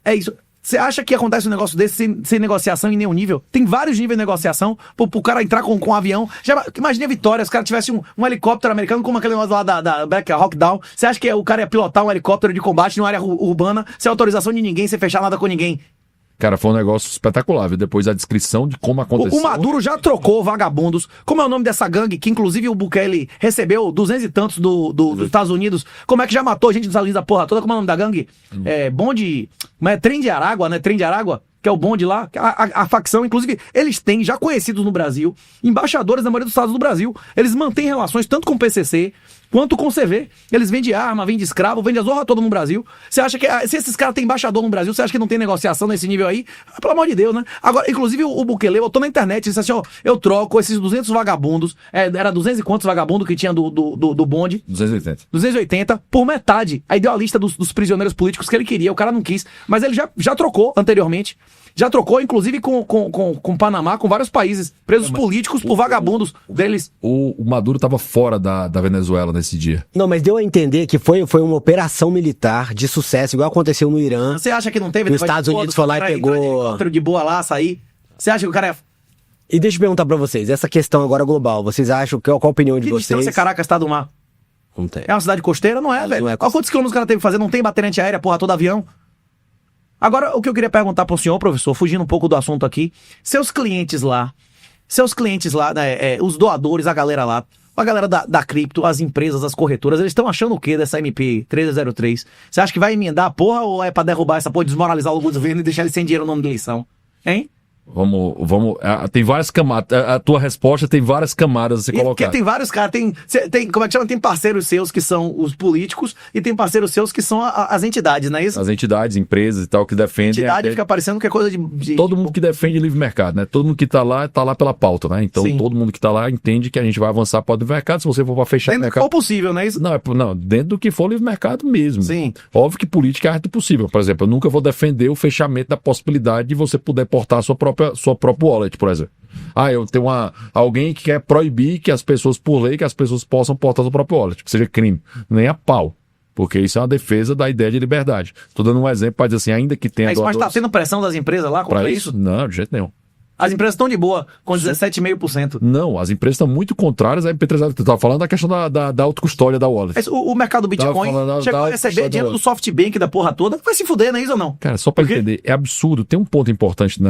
É isso. Você acha que acontece um negócio desse sem negociação em nenhum nível? Tem vários níveis de negociação pro cara entrar com um avião. Imagine a Vitória, se o cara tivesse um helicóptero americano como aquele negócio lá da Black Hawk Down. Você acha que o cara ia pilotar um helicóptero de combate numa área urbana sem autorização de ninguém, sem fechar nada com ninguém? Cara, foi um negócio espetacular, viu? Depois a descrição de como aconteceu. O Maduro já trocou vagabundos. Como é o nome dessa gangue, que inclusive o Bukele recebeu 200 e tantos dos Estados Unidos. Como é que já matou gente dos Estados Unidos da porra toda? Como é o nome da gangue? Bonde... Mas é Trem de Aragua, né? Trem de Aragua, que é o bonde lá. A facção, inclusive, eles têm, já conhecidos no Brasil, embaixadores da maioria dos estados do Brasil. Eles mantêm relações tanto com o PCC... quanto com o CV. Eles vendem arma, vendem escravo, vendem a zorra toda no Brasil. Você acha que... Se esses caras têm embaixador no Brasil, você acha que não tem negociação nesse nível aí? Pelo amor de Deus, né? Agora, inclusive, o Bukele, eu tô na internet, disse assim, eu troco esses 200 vagabundos, era 200 e quantos vagabundos que tinha do bonde? 280 por metade. Aí deu a lista dos prisioneiros políticos que ele queria, o cara não quis. Mas ele já trocou anteriormente. Já trocou, inclusive, com Panamá, com vários países. Presos políticos por vagabundos deles. O Maduro estava fora da Venezuela nesse dia. Não, mas deu a entender que foi uma operação militar de sucesso, igual aconteceu no Irã. Você acha que não teve? Os Estados Unidos foi lá e pegou... de boa lá, sair. Você acha que o cara é... E deixa eu perguntar pra vocês, essa questão agora global, vocês acham, qual a opinião de vocês? Distância Caracas está do mar. Não tem. É uma cidade costeira? Não é, velho. Olha quantos quilômetros o cara teve que fazer? Não tem bateriante aérea, porra, todo avião. Agora, o que eu queria perguntar pro senhor, professor, fugindo um pouco do assunto aqui, seus clientes lá, né, os doadores, a galera lá, a galera da cripto, as empresas, as corretoras, eles estão achando o que dessa MP 1303? Você acha que vai emendar a porra ou é pra derrubar essa porra, desmoralizar o governo e deixar ele sem dinheiro no ano da eleição? Hein? Tem várias camadas. A tua resposta tem várias camadas a ser colocada. Porque tem vários caras, como é que chama? Tem parceiros seus que são os políticos e tem parceiros seus que são as entidades, não é isso? As entidades, empresas e tal, que defendem... Entidade fica parecendo que é coisa de... Todo mundo que defende livre mercado, né? Todo mundo que tá lá pela pauta, né? Então, Sim. Todo mundo que tá lá entende que a gente vai avançar para o livre mercado. Se você for para fechar o Dentro do que mercado... for possível, não é isso? Não, dentro do que for livre mercado mesmo. Sim. Óbvio que política é a arte do possível. Por exemplo, eu nunca vou defender o fechamento da possibilidade de você poder portar a sua própria wallet, por exemplo. Eu tenho alguém que quer proibir que as pessoas, por lei, que as pessoas possam portar sua própria wallet, que seja crime. Nem a pau. Porque isso é uma defesa da ideia de liberdade. Estou dando um exemplo para dizer assim, ainda que tenha... Mas tá tendo pressão das empresas lá contra isso? Não, de jeito nenhum. As empresas estão de boa, com 17,5%. Não, as empresas estão muito contrárias à MP3. Tu estava falando da questão da autocustódia da wallet. Mas o mercado do Bitcoin chegou a receber dinheiro do SoftBank da porra toda. Vai se fuder, não é isso ou não? Cara, só para entender, é absurdo. Tem um ponto importante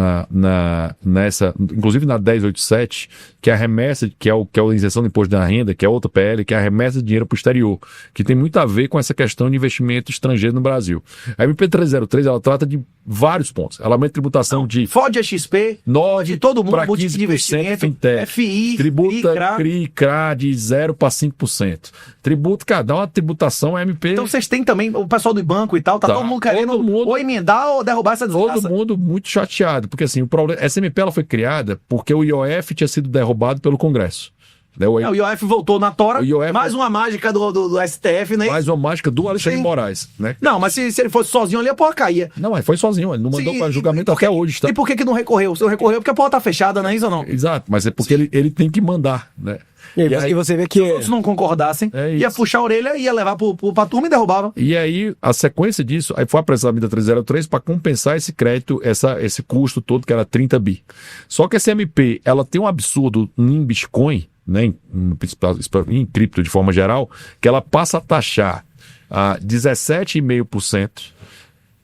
nessa, inclusive na 1087, que é a remessa, que é a isenção do imposto da renda, que é outra PL, que é a remessa de dinheiro para o exterior, que tem muito a ver com essa questão de investimento estrangeiro no Brasil. A MP303, ela trata de vários pontos. Ela aumenta a tributação de... Fode a XP, de todo mundo, para 15% de investimento, fintech. FI, tributa CRI, CRA de 0 para 5%. Tributo, cara, dá uma tributação MP. Então vocês têm também o pessoal do banco e tal, todo mundo querendo ou emendar ou derrubar essa desgraça. Todo mundo muito chateado, porque assim, o problema, essa MP ela foi criada porque o IOF tinha sido derrubado pelo Congresso. O IOF voltou na tora, mais uma mágica do STF, né? Mais uma mágica do Alexandre de Moraes, né? Não, mas se ele fosse sozinho ali, a porra caía. Não, mas foi sozinho, ele não mandou para julgamento até hoje, tá? E por que não recorreu? Se não recorreu, porque a porra tá fechada, não é isso ou não? Exato, mas é porque ele tem que mandar, né? E você vê que... Se todos não concordassem, ia puxar a orelha, ia levar pra turma e derrubava. E aí, a sequência disso, aí foi apresentada a medida 303 para compensar esse crédito, esse custo todo, que era 30 bi. Só que essa MP, ela tem um absurdo em Bitcoin, né, em cripto de forma geral, que ela passa a taxar 17,5%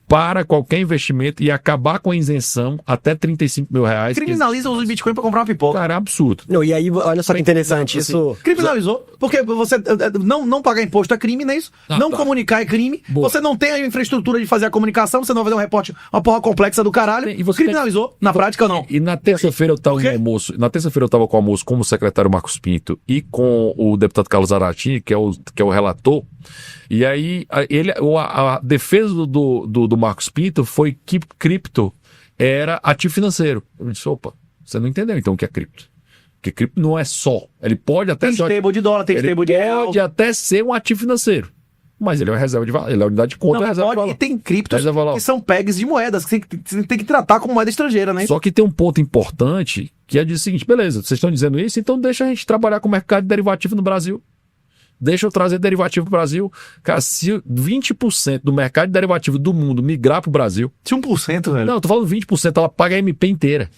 para qualquer investimento e acabar com a isenção até 35 mil reais. Criminaliza o uso de Bitcoin para comprar uma pipoca. Cara, é absurdo. Não, e aí, olha só que interessante, isso... Criminalizou, porque você não pagar imposto é crime, não é isso? Não comunicar é crime. Boa. Você não tem a infraestrutura de fazer a comunicação, você não vai fazer um repórter, uma porra complexa do caralho. E você criminalizou, na prática ou não? E na terça-feira eu tava com o almoço com o secretário Marcos Pinto e com o deputado Carlos Zaratini, que é o relator. E aí, a defesa do Marcos Pinto foi que cripto era ativo financeiro. Eu disse, opa, você não entendeu então o que é cripto. Porque cripto não é só. Ele pode até ser... Tem stable de dólar, tem stable de real. Pode até ser um ativo financeiro. Mas ele é uma reserva de valor, ele é a unidade de conta, é reserva de valor. E tem criptos que são pegs de moedas, que você tem que tratar como moeda estrangeira, né? Só que tem um ponto importante, que é o seguinte, beleza, vocês estão dizendo isso, então deixa a gente trabalhar com o mercado de derivativo no Brasil. Deixa eu trazer derivativo para o Brasil. Cara, se 20% do mercado de derivativo do mundo migrar para o Brasil... Se 1%, velho. Não, eu tô falando 20%, ela paga a MP inteira.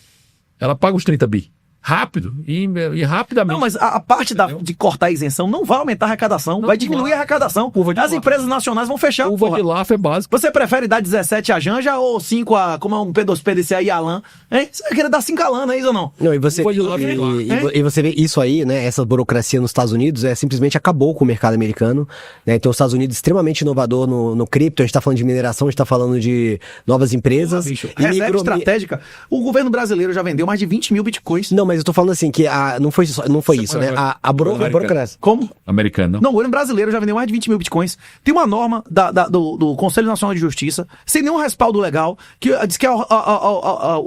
Ela paga os 30 bi. Rápido e rapidamente. Não, mas a parte de cortar a isenção não vai aumentar a arrecadação, vai diminuir a arrecadação. As empresas nacionais vão fechar. Curva de LAF é básico. Você prefere dar 17 a Janja ou 5 a, como é um P2PDCA e Alan? Hein? Você vai querer dar 5 a Alan, não é isso ou não? Não, e você vê isso aí, né? Essa burocracia nos Estados Unidos simplesmente acabou com o mercado americano. Né? Então, os Estados Unidos extremamente inovador no cripto, a gente tá falando de mineração, a gente tá falando de novas empresas. Reserva estratégica. O governo brasileiro já vendeu mais de 20 mil bitcoins. Não, mas eu tô falando assim, que não foi isso, né? A burocracia. Como? Americano, não? Não, o governo brasileiro já vendeu mais de 20 mil bitcoins. Tem uma norma do Conselho Nacional de Justiça, sem nenhum respaldo legal, que diz que a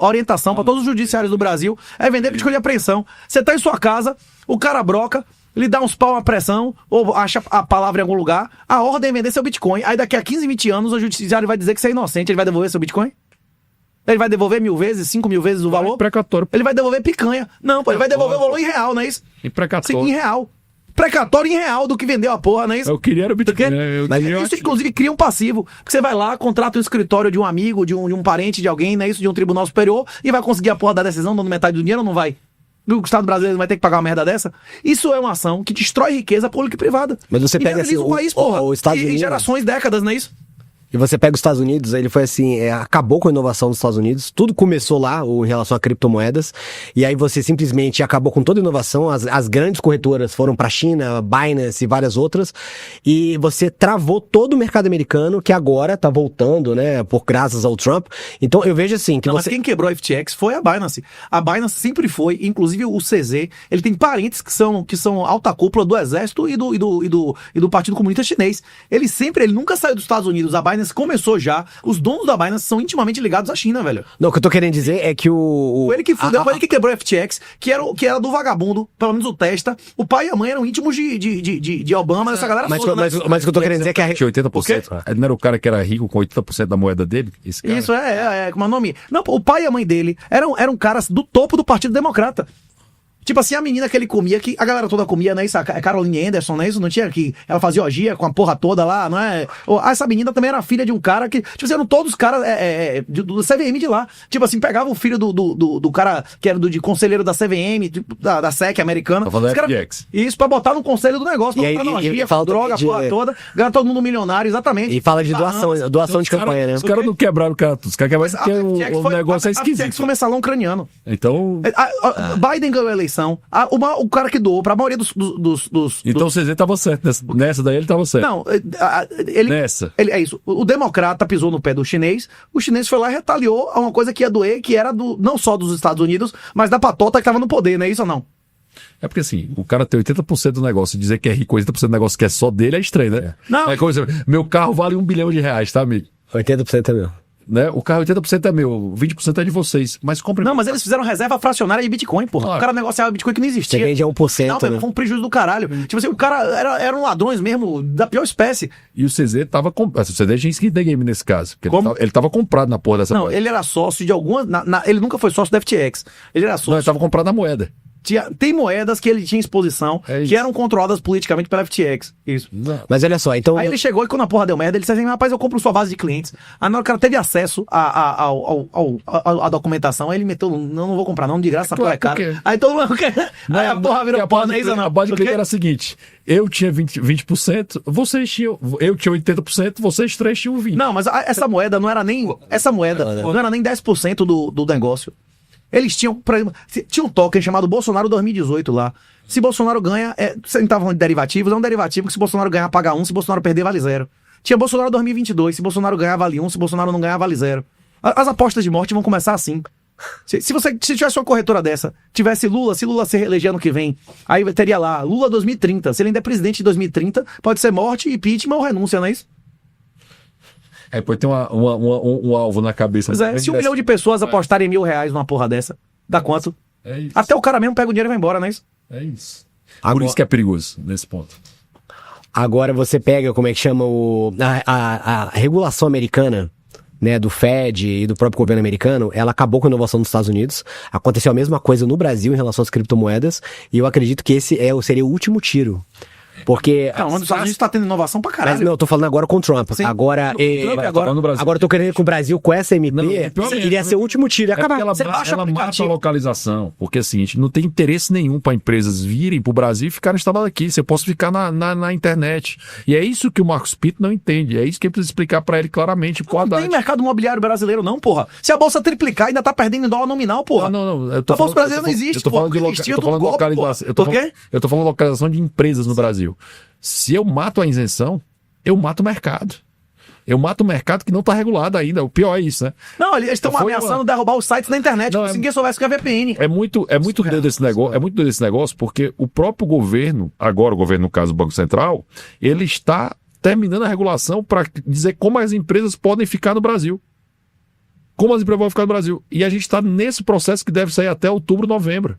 orientação para todos os judiciários do Brasil é vender bitcoin de apreensão. Você tá em sua casa, o cara broca, ele dá uns pau à pressão, ou acha a palavra em algum lugar, a ordem é vender seu bitcoin. Aí daqui a 15, 20 anos o judiciário vai dizer que você é inocente, ele vai devolver seu bitcoin? Ele vai devolver 1.000 vezes, 5.000 vezes o valor? Precatório. Ele vai devolver picanha. Não, pô, ele vai devolver o valor em real, não é isso? E precatório. Sim, em real. Precatório em real do que vendeu a porra, não é isso? Eu queria era o Bitcoin. Isso, inclusive, cria um passivo. Porque você vai lá, contrata um escritório de um amigo, de um parente de alguém, não é isso? De um tribunal superior, e vai conseguir a porra da decisão, dando metade do dinheiro ou não vai? O Estado brasileiro vai ter que pagar uma merda dessa? Isso é uma ação que destrói riqueza pública e privada. Mas você pega assim, o país, porra. O Estados Unidos... Em gerações, décadas, não é isso? E você pega os Estados Unidos, ele foi assim, acabou com a inovação dos Estados Unidos, tudo começou lá em relação a criptomoedas, e aí você simplesmente acabou com toda a inovação, as grandes corretoras foram pra China, Binance e várias outras, e você travou todo o mercado americano, que agora tá voltando, né, por graças ao Trump. Então eu vejo assim, que Mas quem quebrou a FTX foi a Binance. A Binance sempre foi, inclusive o CZ, ele tem parentes que são alta cúpula do exército e do Partido Comunista Chinês. Ele nunca saiu dos Estados Unidos, a Binance começou já, os donos da Binance são intimamente ligados à China, velho. Não, o que eu tô querendo dizer é que Foi ele que fudeu, foi ele que quebrou a FTX, que era do vagabundo, pelo menos o Testa. O pai e a mãe eram íntimos de Obama, essa galera mas, toda, mas, né? mas o que eu tô querendo dizer é que Tinha 80%. Não era o cara que era rico com 80% da moeda dele? Esse cara? Isso, como é o nome? Não, o pai e a mãe dele eram caras do topo do Partido Democrata. Tipo assim, a menina que ele comia, que a galera toda comia, né? Isso, a Caroline Anderson, né? Isso não tinha que ela fazia orgia com a porra toda lá, não é? Essa menina também era filha de um cara que, tipo assim, eram todos caras do CVM de lá. Tipo assim, pegava o filho do cara que era de conselheiro da CVM, da SEC americana. Tá falando Cara, FTX. isso pra botar no conselho do negócio, pra botar na orgia, fala droga, de- porra toda, ganhar todo mundo milionário, exatamente. e fala de doação de campanha, né? Os caras não quebraram o cara, os caras quebraram porque FTX o negócio é a FTX esquisito. foi um mensalão ucraniano. Então, Biden ganhou a eleição. O cara que doou pra maioria dos então o CZ tava certo. Nessa daí ele tava certo. Não, ele. Nessa. É isso. O democrata pisou no pé do chinês, o chinês foi lá e retaliou a uma coisa que ia doer, que era não só dos Estados Unidos, mas da patota que tava no poder, não é isso ou não? É porque assim, o cara tem 80% do negócio e dizer que é rico, 80% do negócio que é só dele é estranho, né? Não. É coisa, meu carro vale R$1 bilhão, tá, amigo? 80% é meu. Né? O carro 80% é meu, 20% é de vocês. Mas compre. Não, mas eles fizeram reserva fracionária de Bitcoin, porra. Claro. O cara negociava Bitcoin que não existia. Você vende a 1%, Não, né? foi um prejuízo do caralho. Tipo assim, o cara eram ladrões mesmo, da pior espécie. E o CZ tava comprado. O CZ é gente que tem game nesse caso. Porque Como? ele tava comprado na porra dessa Não, moeda. ele era sócio de alguma. Ele nunca foi sócio da FTX. Ele era Não, sócio. ele tava comprado na moeda. Tem moedas que ele tinha exposição, É isso. que eram controladas politicamente pela FTX. Isso. Mas olha só, então... Aí ele chegou e quando a porra deu merda, ele disse assim, rapaz, eu compro sua base de clientes. Aí na hora que o cara teve acesso à documentação, aí ele meteu, não vou comprar não, de graça, essa porra é Claro, por cara. quê? Aí todo mundo... Aí a porra virou porra, não é isso não. A base de Por quê? cliente era a seguinte: eu tinha 20%, vocês tinham. Eu tinha 80%, vocês três tinham 20%. Não, mas essa moeda não era nem... Essa moeda não era nem 10% do negócio. Eles tinham, por exemplo, tinha um token chamado Bolsonaro 2018 lá. Se Bolsonaro ganha, você não tava falando de derivativos, é um derivativo que se Bolsonaro ganhar, paga 1, se Bolsonaro perder, vale 0. Tinha Bolsonaro 2022, se Bolsonaro ganhar, vale 1, se Bolsonaro não ganhar, vale 0. As apostas de morte vão começar assim. Se tivesse uma corretora dessa, tivesse Lula, se Lula se reeleger ano que vem, aí teria lá, Lula 2030. Se ele ainda é presidente de 2030, pode ser morte, impeachment ou renúncia, não é isso? Aí depois tem um alvo na cabeça. Pois é, se 1 milhão de pessoas apostarem R$1.000 numa porra dessa, dá quanto? É isso. Até o cara mesmo pega o dinheiro e vai embora, não é isso? É isso. Agora- Por isso que é perigoso nesse ponto. Agora você pega, como é que chama, a regulação americana, né, do Fed e do próprio governo americano, ela acabou com a inovação dos Estados Unidos. Aconteceu a mesma coisa no Brasil em relação às criptomoedas, e eu acredito que esse seria o último tiro. Porque... Não, os Estados Unidos tá tendo inovação pra Mas caralho. não, eu tô falando agora com o Trump. Sim. Agora, Trump agora. No Brasil. agora eu tô querendo que o Brasil, com essa MP, Não, pior mesmo, iria ser o último tiro e É porque acabar. ela, Você baixa o ela mata a aplicativo. localização. Porque assim, a gente não tem interesse nenhum para empresas virem pro Brasil e ficarem instaladas aqui. Você pode ficar na internet. E é isso que o Marcos Pinto não entende. É isso que ele precisa explicar para ele claramente. Pro Não Haddad. tem mercado imobiliário brasileiro, não, porra. Se a bolsa triplicar, ainda tá perdendo em dólar nominal, porra. Não. Eu A bolsa brasileira não existe, Eu tô pô. falando de Existia eu tô falando tudo golpe, localização. pô. Por quê? Eu tô falando localização de empresas no Brasil. Se eu mato a isenção, eu mato o mercado. Eu mato o mercado que não tá regulado ainda. O pior é isso, né? Não, eles estão Foi ameaçando derrubar os sites na internet, Não, como se ninguém soubesse que é VPN. É muito doido esse negócio, porque o próprio governo, agora o governo, no caso, o Banco Central, ele está terminando a regulação para dizer como as empresas podem ficar no Brasil. Como as empresas vão ficar no Brasil. E a gente está nesse processo que deve sair até outubro, novembro.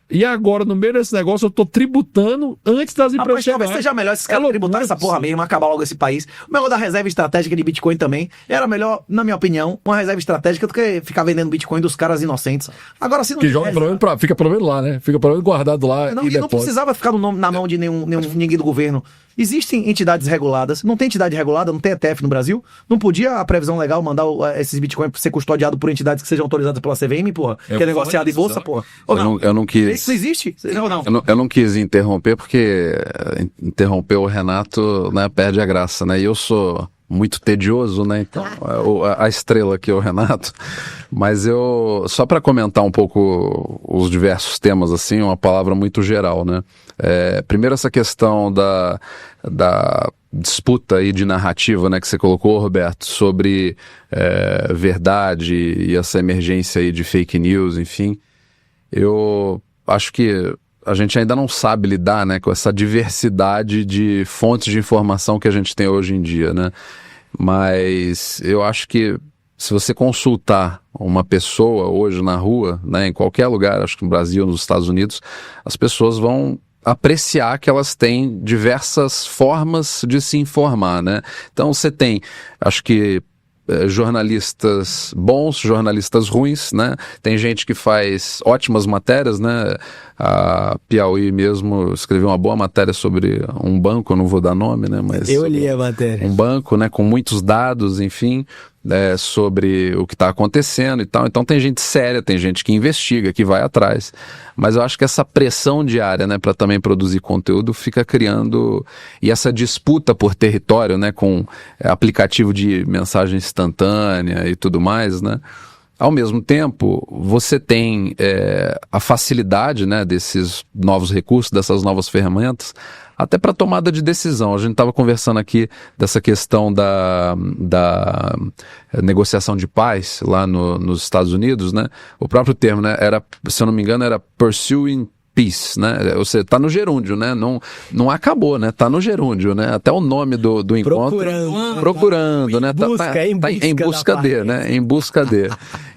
E agora, no meio desse negócio, eu tô tributando antes das empresas Mas talvez chegarem. seja melhor esses caras loucura tributarem essa porra isso. mesmo, acabar logo esse país. O melhor da reserva estratégica de Bitcoin também era melhor, na minha opinião, uma reserva estratégica do que ficar vendendo Bitcoin dos caras inocentes. Agora, se não Que joga pelo menos fica pelo menos lá, né? Fica pelo menos guardado lá Não, e e não depois. precisava ficar na mão de ninguém do governo. Existem entidades reguladas. Não tem entidade regulada, não tem ETF no Brasil. Não podia a previsão legal mandar esses bitcoins ser custodiados por entidades que sejam autorizadas pela CVM, porra? Que é negociado em bolsa, exato. porra. Ou não? Eu não quis. Isso não existe? Não. Eu não quis interromper porque interromper o Renato, né, perde a graça, né? E eu sou muito tedioso, né? Então, a estrela aqui é o Renato. Mas só para comentar um pouco os diversos temas, assim, uma palavra muito geral, né? Primeiro essa questão da disputa aí de narrativa, né, que você colocou, Roberto, sobre verdade e essa emergência aí de fake news, enfim. Eu acho que a gente ainda não sabe lidar, né, com essa diversidade de fontes de informação que a gente tem hoje em dia, né? Mas eu acho que se você consultar uma pessoa hoje na rua, né, em qualquer lugar, acho que no Brasil, nos Estados Unidos, as pessoas vão apreciar que elas têm diversas formas de se informar, né? Então você tem, acho que jornalistas bons, jornalistas ruins, né? Tem gente que faz ótimas matérias, né? A Piauí mesmo escreveu uma boa matéria sobre um banco, eu não vou dar nome, né? Mas eu li a matéria. Um banco, né? Com muitos dados, enfim, sobre o que está acontecendo e tal. Então tem gente séria, tem gente que investiga, que vai atrás. Mas eu acho que essa pressão diária, né, para também produzir conteúdo fica criando, e essa disputa por território, né, com aplicativo de mensagem instantânea e tudo mais, né. Ao mesmo tempo, você tem a facilidade, né, desses novos recursos, dessas novas ferramentas, até para tomada de decisão. A gente estava conversando aqui dessa questão da negociação de paz lá nos Estados Unidos, né? O próprio termo, né, era, se eu não me engano, era pursuing peace, né? Ou seja, tá no gerúndio, né? Não acabou, né? Tá no gerúndio, né? Até o nome do encontro. Procurando, né? Em busca de, né? Em busca de.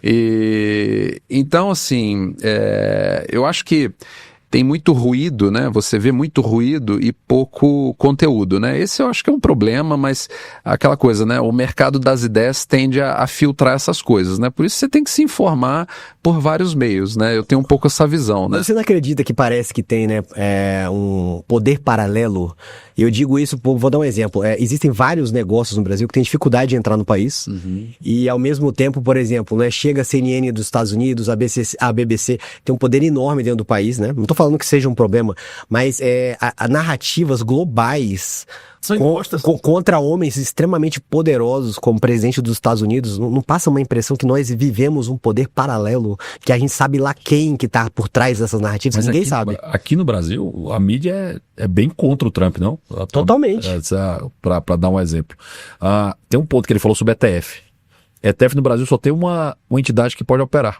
E então, assim, eu acho que tem muito ruído, né? Você vê muito ruído e pouco conteúdo, né? Esse eu acho que é um problema, mas aquela coisa, né? O mercado das ideias tende a filtrar essas coisas, né? Por isso você tem que se informar por vários meios, né? Eu tenho um pouco essa visão, né? Você não acredita que parece que tem, né, um poder paralelo? E eu digo isso, vou dar um exemplo. Existem vários negócios no Brasil que têm dificuldade de entrar no país. E ao mesmo tempo, por exemplo, né, chega a CNN dos Estados Unidos, a BBC tem um poder enorme dentro do país, né? Não tô falando que seja um problema, mas narrativas globais são impostas contra homens extremamente poderosos como o presidente dos Estados Unidos. Não passa uma impressão que nós vivemos um poder paralelo, que a gente sabe lá quem que tá por trás dessas narrativas? Mas ninguém sabe. Aqui no Brasil, a mídia é bem contra o Trump, não? Totalmente. Para dar um exemplo. Tem um ponto que ele falou sobre ETF. ETF no Brasil só tem uma entidade que pode operar.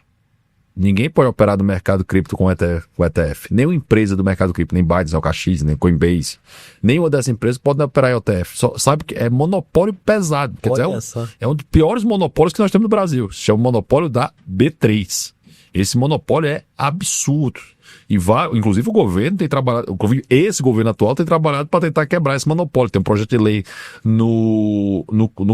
Ninguém pode operar no mercado cripto com ETF. Nenhuma empresa do mercado cripto, nem Binance, OKX, nem Coinbase. Nenhuma dessas empresas pode operar em ETF. Sabe que é monopólio pesado. Quer dizer, é um dos piores monopólios que nós temos no Brasil. Se chama o monopólio da B3. Esse monopólio é absurdo. E inclusive o governo tem trabalhado, esse governo atual tem trabalhado para tentar quebrar esse monopólio. Tem um projeto de lei no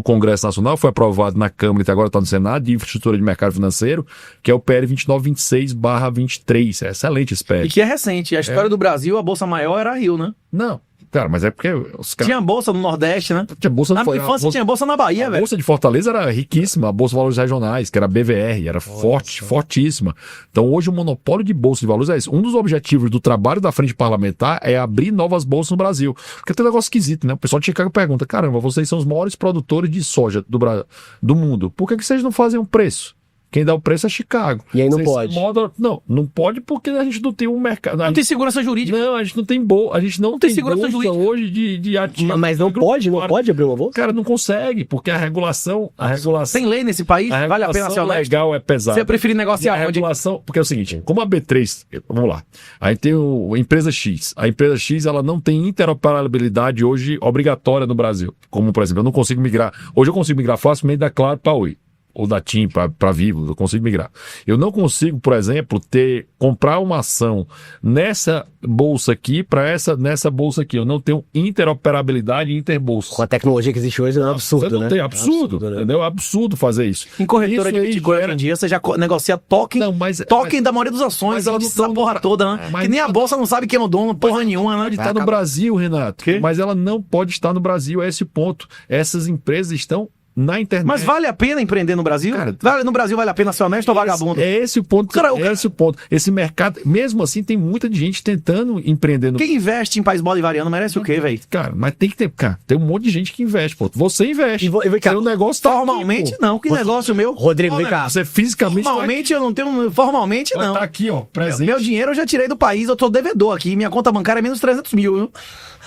Congresso Nacional, foi aprovado na Câmara e agora está no Senado, de infraestrutura de mercado financeiro, que é o PL 2926/23. É excelente esse PL. E que é recente. A história do Brasil, a bolsa maior era a Rio, né? Não. Cara, mas é porque tinha bolsa no Nordeste, né? Tinha bolsa na minha infância tinha bolsa na Bahia, velho. A bolsa de Fortaleza era riquíssima, a bolsa de valores regionais, que era a BVR, era fortíssima. Então hoje o monopólio de bolsa de valores é isso. Um dos objetivos do trabalho da frente parlamentar é abrir novas bolsas no Brasil. Porque tem um negócio esquisito, né? O pessoal de Chicago pergunta, caramba, vocês são os maiores produtores de soja do mundo. Por que vocês não fazem um preço? Quem dá o preço é Chicago. E aí não pode. Não pode porque a gente não tem um mercado. Não tem segurança jurídica. Não, a gente não tem a gente não tem segurança jurídica hoje de ativo. Mas não pode abrir uma bolsa? Cara, não consegue, porque a regulação... Tem lei nesse país? Vale a pena ser honesto? Legal é pesada. Você preferir negociar a regulação, porque é o seguinte, como a B3, vamos lá, aí tem a empresa X. A empresa X, ela não tem interoperabilidade hoje obrigatória no Brasil. Como, por exemplo, eu não consigo migrar. Hoje eu consigo migrar facilmente da Claro para Oi. Ou da TIM para Vivo, eu consigo migrar. Eu não consigo, por exemplo, comprar uma ação nessa bolsa aqui nessa bolsa aqui. Eu não tenho interoperabilidade interbolsa. Com a tecnologia que existe hoje é um absurdo, né? Tem absurdo, entendeu? É absurdo fazer isso. Em corretora de Bitcoin hoje em dia, você já negocia token da maioria das ações. Mas ela essa porra toda, né? Que nem a bolsa não sabe quem é o dono, porra nenhuma, né? Pode estar no Brasil, Renato. Mas ela não pode estar no Brasil, é esse o ponto. Essas empresas estão na internet. Mas vale a pena empreender no Brasil? Cara, No Brasil vale a pena ser honesto ou vagabundo? É esse o ponto. É esse o ponto. Esse mercado, mesmo assim, tem muita gente tentando empreender no... Quem investe em país bolivariano merece o quê, velho? Cara, mas tem que ter... Cara, tem um monte de gente que investe, pô. Você investe. Seu negócio tá Formalmente aqui, não. Que negócio meu? Rodrigo, vem cá. Você fisicamente Formalmente eu não tenho... Formalmente não. Tá aqui, ó, presente. Meu dinheiro eu já tirei do país, eu tô devedor aqui. Minha conta bancária é menos 300 mil, viu?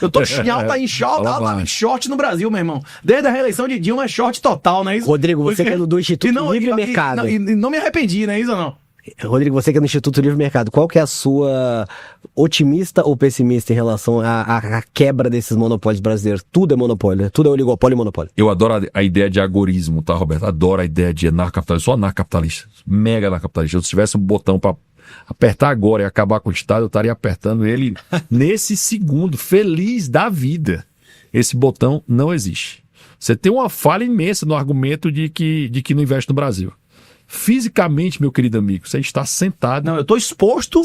Eu tô em short no Brasil, meu irmão. Desde a reeleição de Dilma é short total, não é isso? Rodrigo, você que é do Instituto Livre Mercado. E não me arrependi, não é isso ou não? Rodrigo, você que é do Instituto Livre Mercado, qual que é a sua otimista ou pessimista em relação à quebra desses monopólios brasileiros? Tudo é monopólio, né? Tudo é oligopólio e monopólio. Eu adoro a ideia de agorismo, tá, Roberto? Adoro a ideia de anarcocapitalista. Sou anarcocapitalista, mega anarcocapitalista. Se tivesse um botão pra apertar agora e acabar com o Estado, eu estaria apertando ele nesse segundo, feliz da vida. Esse botão não existe. Você tem uma falha imensa no argumento de que não investe no Brasil. Fisicamente, meu querido amigo, você está sentado. Não, eu estou exposto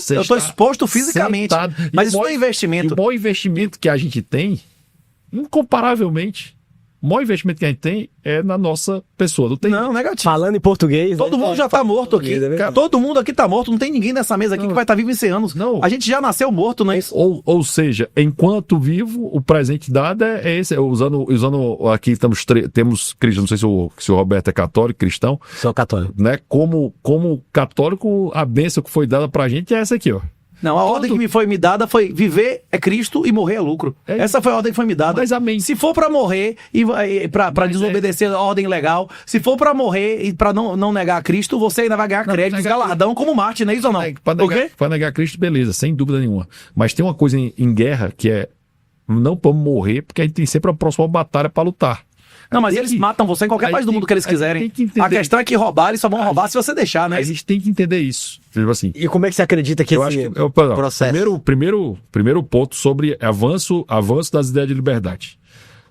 fisicamente. Sentado. Mas isso não é investimento. O maior investimento que a gente tem, incomparavelmente, o maior investimento que a gente tem é na nossa pessoa. Não, negativo. Falando em português... Todo mundo já tá morto aqui. Todo mundo aqui tá morto. Não tem ninguém nessa mesa aqui que vai estar vivo em 100 anos. Não. A gente já nasceu morto, não é isso? Ou seja, enquanto vivo, o presente dado é esse. Usando aqui temos cristãos, não sei se o Roberto é católico, cristão. Sou católico. Né? Como católico, a bênção que foi dada pra gente é essa aqui, ó. Não, a ordem que me foi dada foi viver é Cristo e morrer é lucro. Essa foi a ordem que foi me dada. Mas amém. Se for pra morrer e pra desobedecer a ordem legal, se for pra morrer e pra não negar a Cristo, você ainda vai ganhar créditos, galardão como Marte, não é isso ou não? Pra negar Cristo, beleza, sem dúvida nenhuma. Mas tem uma coisa em guerra que é não vamos morrer, porque a gente tem sempre a próxima batalha pra lutar. Não, mas eles matam você em qualquer país do mundo que eles quiserem. A questão é que roubar, eles só vão roubar se você deixar, né? A gente tem que entender isso. Tipo assim. E como é que você acredita que processo... Primeiro ponto sobre avanço das ideias de liberdade.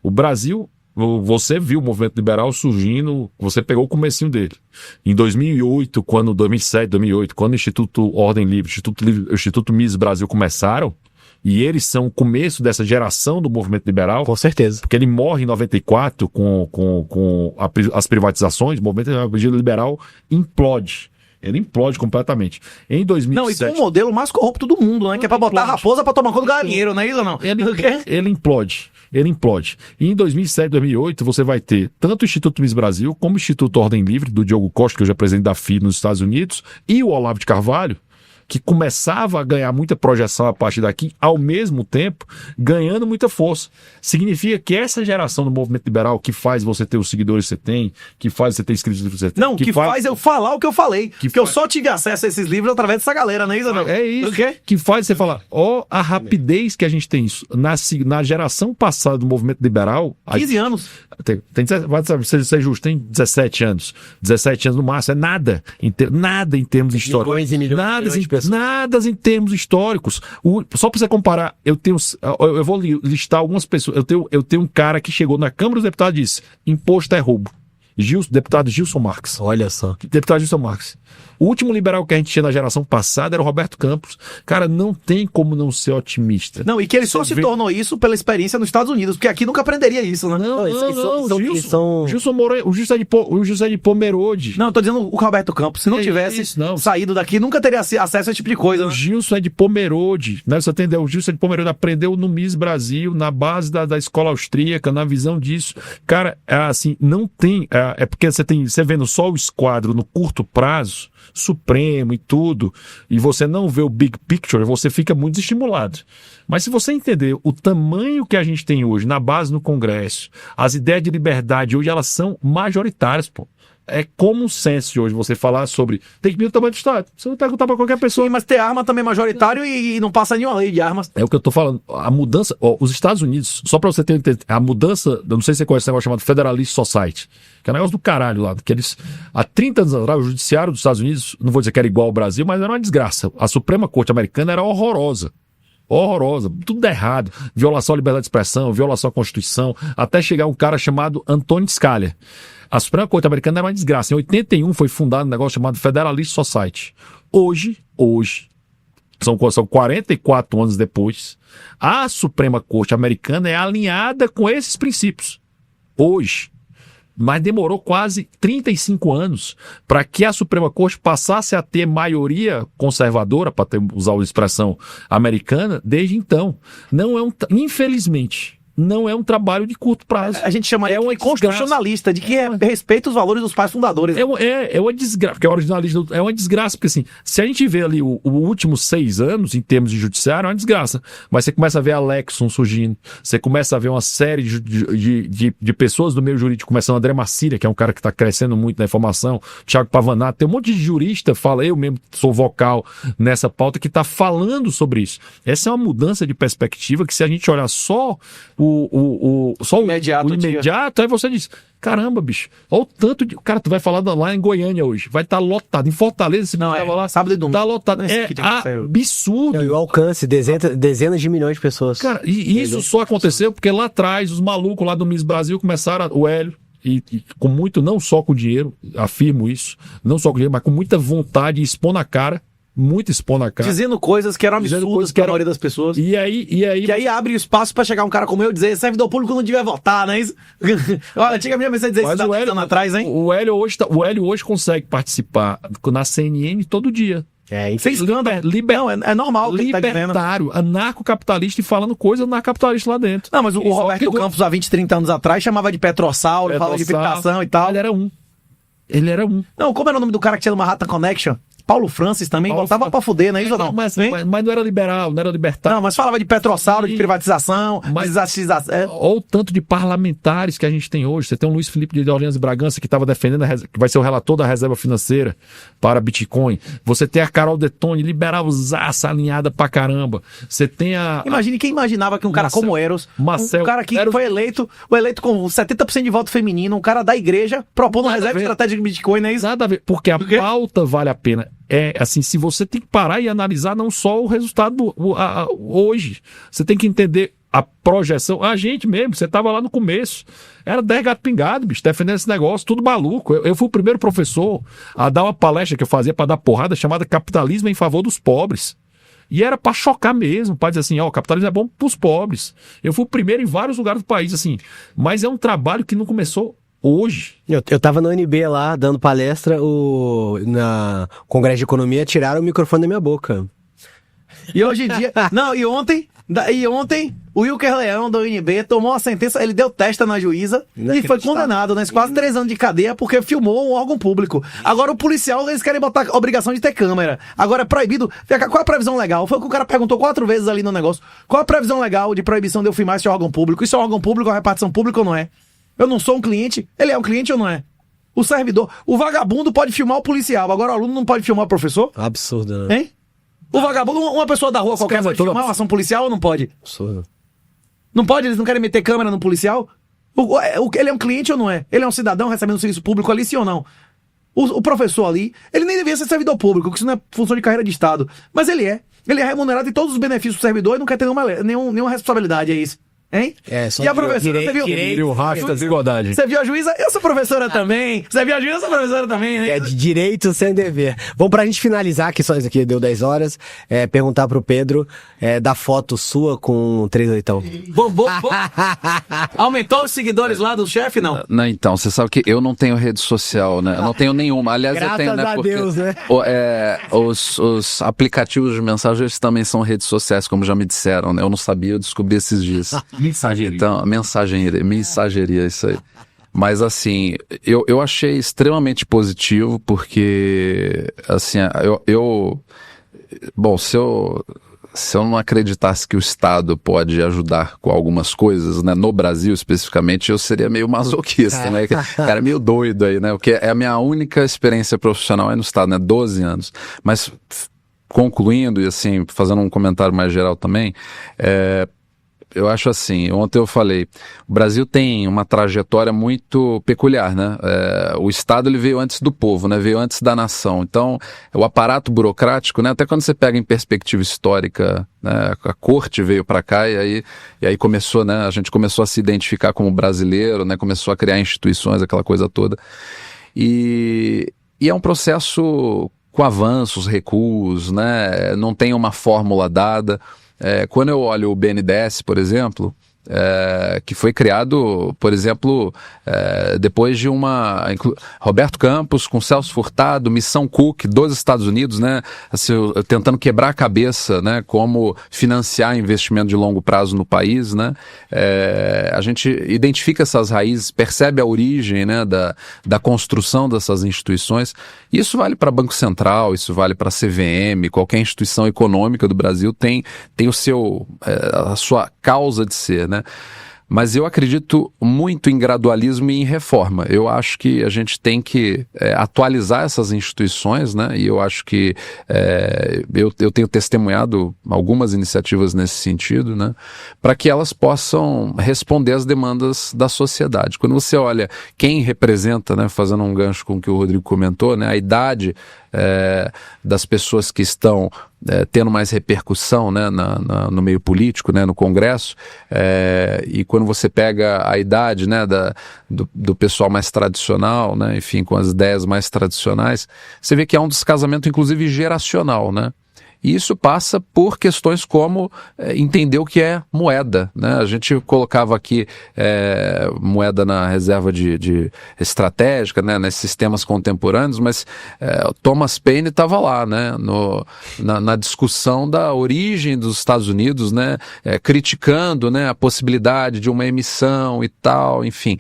O Brasil, você viu o movimento liberal surgindo, você pegou o comecinho dele. Em 2008, 2008, quando o Instituto Ordem Livre, o Instituto Mises Brasil começaram, e eles são o começo dessa geração do movimento liberal. Com certeza. Porque ele morre em 94 com as privatizações, o movimento liberal implode. Ele implode completamente. Em 2007... Não, e com o modelo mais corrupto do mundo, né? Que é pra botar a raposa pra tomar conta do galinheiro, não é isso ou não? Ele implode. E em 2007, 2008, você vai ter tanto o Instituto Mises Brasil, como o Instituto Ordem Livre, do Diogo Costa, que hoje é presidente da FI nos Estados Unidos, e o Olavo de Carvalho, que começava a ganhar muita projeção a partir daqui, ao mesmo tempo, ganhando muita força. Significa que essa geração do movimento liberal, que faz você ter os seguidores que você tem, que faz você ter escritos que você tem... Não, que faz eu falar o que eu falei. Porque eu só tive acesso a esses livros através dessa galera, não é isso, não? É isso. Que faz você falar, a rapidez que a gente tem isso. Na geração passada do movimento liberal... 15 anos. Vai ser justo, tem 17 anos. 17 anos no máximo, é nada. Nada em termos históricos. Nada em termos históricos. Só para você comparar, eu vou listar algumas pessoas. Eu tenho um cara que chegou na Câmara dos Deputados e disse: imposto é roubo. Deputado Gilson Marques. Olha só. Deputado Gilson Marques. O último liberal que a gente tinha na geração passada era o Roberto Campos. Cara, não tem como não ser otimista. Não, e que ele só se tornou isso pela experiência nos Estados Unidos, porque aqui nunca aprenderia isso, né? Não. O Gilson é de Pomerode. Não, eu tô dizendo o Roberto Campos. Se não tivesse saído daqui, nunca teria acesso a esse tipo de coisa. O Gilson é de Pomerode, né? Você entendeu? O Gilson é de Pomerode, aprendeu no Miss Brasil, na base da escola austríaca, na visão disso. Cara, assim, não tem... É porque você vendo só o esquadro no curto prazo, Supremo e tudo, e você não vê o big picture, você fica muito desestimulado. Mas se você entender o tamanho que a gente tem hoje na base no Congresso, as ideias de liberdade hoje elas são majoritárias, pô. É comum senso hoje você falar sobre tem que medir o tamanho do Estado. Você não perguntar pra qualquer pessoa. Sim, mas ter arma também é majoritário e não passa nenhuma lei de armas. É o que eu tô falando. A mudança... os Estados Unidos, só pra você ter a mudança... Eu não sei se você conhece esse negócio chamado Federalist Society, que é um negócio do caralho lá. Que eles... Há 30 anos atrás, o judiciário dos Estados Unidos, não vou dizer que era igual ao Brasil, mas era uma desgraça. A Suprema Corte Americana era horrorosa, tudo errado, violação à liberdade de expressão, violação à Constituição, até chegar um cara chamado Antônio Scalia. A Suprema Corte Americana era uma desgraça. Em 81 foi fundado um negócio chamado Federalist Society. Hoje, são 44 anos depois, a Suprema Corte Americana é alinhada com esses princípios. Hoje. mas demorou quase 35 anos para que a Suprema Corte passasse a ter maioria conservadora, para usar a expressão americana, desde então. Não é infelizmente, não é um trabalho de curto prazo. A gente chama é uma constitucionalista, de que respeita os valores dos pais fundadores. É uma desgraça, porque é originalista, é uma desgraça, porque assim, se a gente vê ali o últimos 6 anos, em termos de judiciário, é uma desgraça. Mas você começa a ver a Lexon surgindo, você começa a ver uma série de pessoas do meio jurídico, começando André Marcília, que é um cara que está crescendo muito na informação, Thiago Pavanato, tem um monte de jurista, eu mesmo sou vocal nessa pauta, que está falando sobre isso. Essa é uma mudança de perspectiva que, se a gente olhar só o imediato, aí você diz, caramba, bicho, olha o tanto de... Cara, tu vai falar lá em Goiânia hoje, vai estar lotado. Em Fortaleza, se não tava lá, sábado e domingo. Tá lotado. É absurdo. E o alcance, dezenas de milhões de pessoas. Cara, e isso só aconteceu porque lá atrás, os malucos lá do Miss Brasil começaram, o Hélio, e com muito, não só com dinheiro, afirmo isso, não só com dinheiro, mas com muita vontade de expor na cara, muito expor na cara. Dizendo coisas que eram absurdas para a maioria das pessoas. E aí... Que aí abre espaço para chegar um cara como eu e dizer, servidor público não devia votar, não é isso? Olha, antigamente você dizer isso atrás, hein? O Hélio hoje consegue participar na CNN todo dia. Vocês não, é normal. Libertário, anarcocapitalista e falando coisa anarcocapitalista lá dentro. Não, mas o Roberto Campos, há 20, 30 anos atrás, chamava de Petrossauro, falava de fixação e tal. Ele era um. Não, como era o nome do cara que tinha no Manhattan Connection? Paulo Francis também botava pra fuder, não é isso ou não? Mas não era liberal, não era libertário. Não, mas falava de Petrossauro, de privatização, desestatização. Ou o tanto de parlamentares que a gente tem hoje. Você tem o Luiz Felipe de Orleans e Bragança, que estava defendendo, que vai ser o relator da reserva financeira para Bitcoin. Você tem a Carol Detone, liberalzaça, alinhada pra caramba. Você tem a... Imagine quem imaginava que um cara como Eros, um cara que foi eleito com 70% de voto feminino, um cara da igreja, propondo uma reserva estratégica de Bitcoin, não é isso? Nada a ver, porque a pauta vale a pena. É assim, se você tem que parar e analisar não só o resultado hoje, você tem que entender a projeção. A gente mesmo, você estava lá no começo, era 10 gato pingado, bicho, defendendo esse negócio, tudo maluco. Eu fui o primeiro professor a dar uma palestra que eu fazia para dar porrada, chamada Capitalismo em Favor dos Pobres. E era para chocar mesmo, para dizer assim, o capitalismo é bom pros pobres. Eu fui o primeiro em vários lugares do país, assim, mas é um trabalho que não começou hoje. Eu tava no UNB lá, dando palestra, na Congresso de Economia, tiraram o microfone da minha boca. E hoje em dia... Não, e ontem, o Wilker Leão, da UNB, tomou a sentença, ele deu testa na juíza e foi condenado, né? Quase 3 anos de cadeia porque filmou um órgão público. Agora o policial, eles querem botar a obrigação de ter câmera. Agora é proibido... Qual é a previsão legal? Foi o que o cara perguntou 4 vezes ali no negócio. Qual a previsão legal de proibição de eu filmar esse órgão público? Isso é um órgão público, é uma repartição pública ou não é? Eu não sou um cliente, ele é um cliente ou não é? O servidor, o vagabundo pode filmar o policial, agora o aluno não pode filmar o professor? Absurdo, né? Hein? O vagabundo, uma pessoa da rua qualquer pode filmar uma ação policial ou não pode? Absurdo. Não pode? Eles não querem meter câmera no policial? Ele é um cliente ou não é? Ele é um cidadão recebendo um serviço público ali, sim ou não? O professor ali, ele nem devia ser servidor público, porque isso não é função de carreira de Estado. Mas ele é. Ele é remunerado de todos os benefícios do servidor e não quer ter nenhuma responsabilidade, é isso. Hein? Só e a professora, você viu? O rastro da desigualdade. Você viu a juíza? Eu sou professora também. Você viu a juíza? Eu sou professora também, né? É de direito sem dever. Bom, pra gente finalizar, que só isso aqui deu 10 horas, perguntar pro Pedro da foto sua com 3 leitão. Aumentou os seguidores lá do chefe, não? Não, então, você sabe que eu não tenho rede social, né? Eu não tenho nenhuma. Aliás, Graças eu tenho, né? a Deus, né? Os aplicativos de mensagem, eles também são redes sociais, como já me disseram, né? Eu não sabia, eu descobri esses dias. Mensageria. Então, mensageria, isso aí. Mas, assim, eu achei extremamente positivo, porque, assim, bom, se eu não acreditasse que o Estado pode ajudar com algumas coisas, né, no Brasil especificamente, eu seria meio masoquista, né, cara, meio doido aí, né, porque é a minha única experiência profissional aí no Estado, né, 12 anos, mas concluindo e, assim, fazendo um comentário mais geral também, eu acho assim, ontem eu falei, o Brasil tem uma trajetória muito peculiar, né? O Estado ele veio antes do povo, né? Veio antes da nação. Então, o aparato burocrático, né? Até quando você pega em perspectiva histórica, né? A corte veio para cá e aí começou, né? A gente começou a se identificar como brasileiro, né? Começou a criar instituições, aquela coisa toda. E é um processo com avanços, recuos, né? Não tem uma fórmula dada. Quando eu olho o BNDES, por exemplo, que foi criado, por exemplo, depois de Roberto Campos com Celso Furtado, Missão Cook dos Estados Unidos, né, assim, tentando quebrar a cabeça, né, como financiar investimento de longo prazo no país, né, a gente identifica essas raízes, percebe a origem, né, da construção dessas instituições. Isso vale para Banco Central, isso vale para a CVM, qualquer instituição econômica do Brasil tem a sua causa de ser, né? Mas eu acredito muito em gradualismo e em reforma. Eu acho que a gente tem que atualizar essas instituições, né? E eu acho que eu tenho testemunhado algumas iniciativas nesse sentido, né? Para que elas possam responder às demandas da sociedade. Quando você olha quem representa, né? Fazendo um gancho com o que o Rodrigo comentou, né? A idade das pessoas que estão tendo mais repercussão, né, no meio político, né, no Congresso, e quando você pega a idade, né, do pessoal mais tradicional, né, enfim, com as ideias mais tradicionais, você vê que há um descasamento, inclusive, geracional, né? E isso passa por questões como entender o que é moeda, né? A gente colocava aqui moeda na reserva de estratégica, né? Nesses sistemas contemporâneos, mas Thomas Paine estava lá, né? Na discussão da origem dos Estados Unidos, né? Criticando, né? A possibilidade de uma emissão e tal, enfim.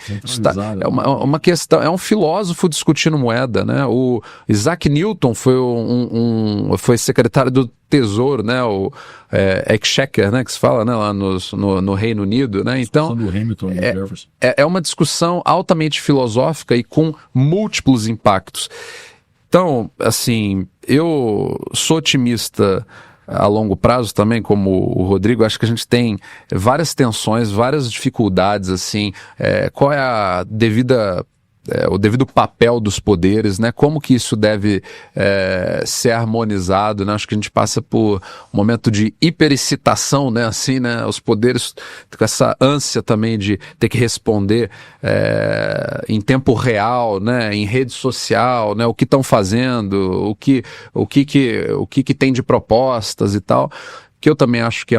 É uma questão, é um filósofo discutindo moeda, né? O Isaac Newton foi secretário do Tesouro, né, o Exchequer, né, que se fala, né, lá no Reino Unido, né, então do Hamilton, é uma discussão altamente filosófica e com múltiplos impactos. Então, assim, eu sou otimista a longo prazo também, como o Rodrigo. Acho que a gente tem várias tensões, várias dificuldades, assim, qual é o devido papel dos poderes, né? Como que isso deve ser harmonizado, né? Acho que a gente passa por um momento de hiperexcitação, né? Assim, né? Os poderes com essa ânsia também de ter que responder em tempo real, né? Em rede social, né? O que estão fazendo, o que tem de propostas e tal, que eu também acho que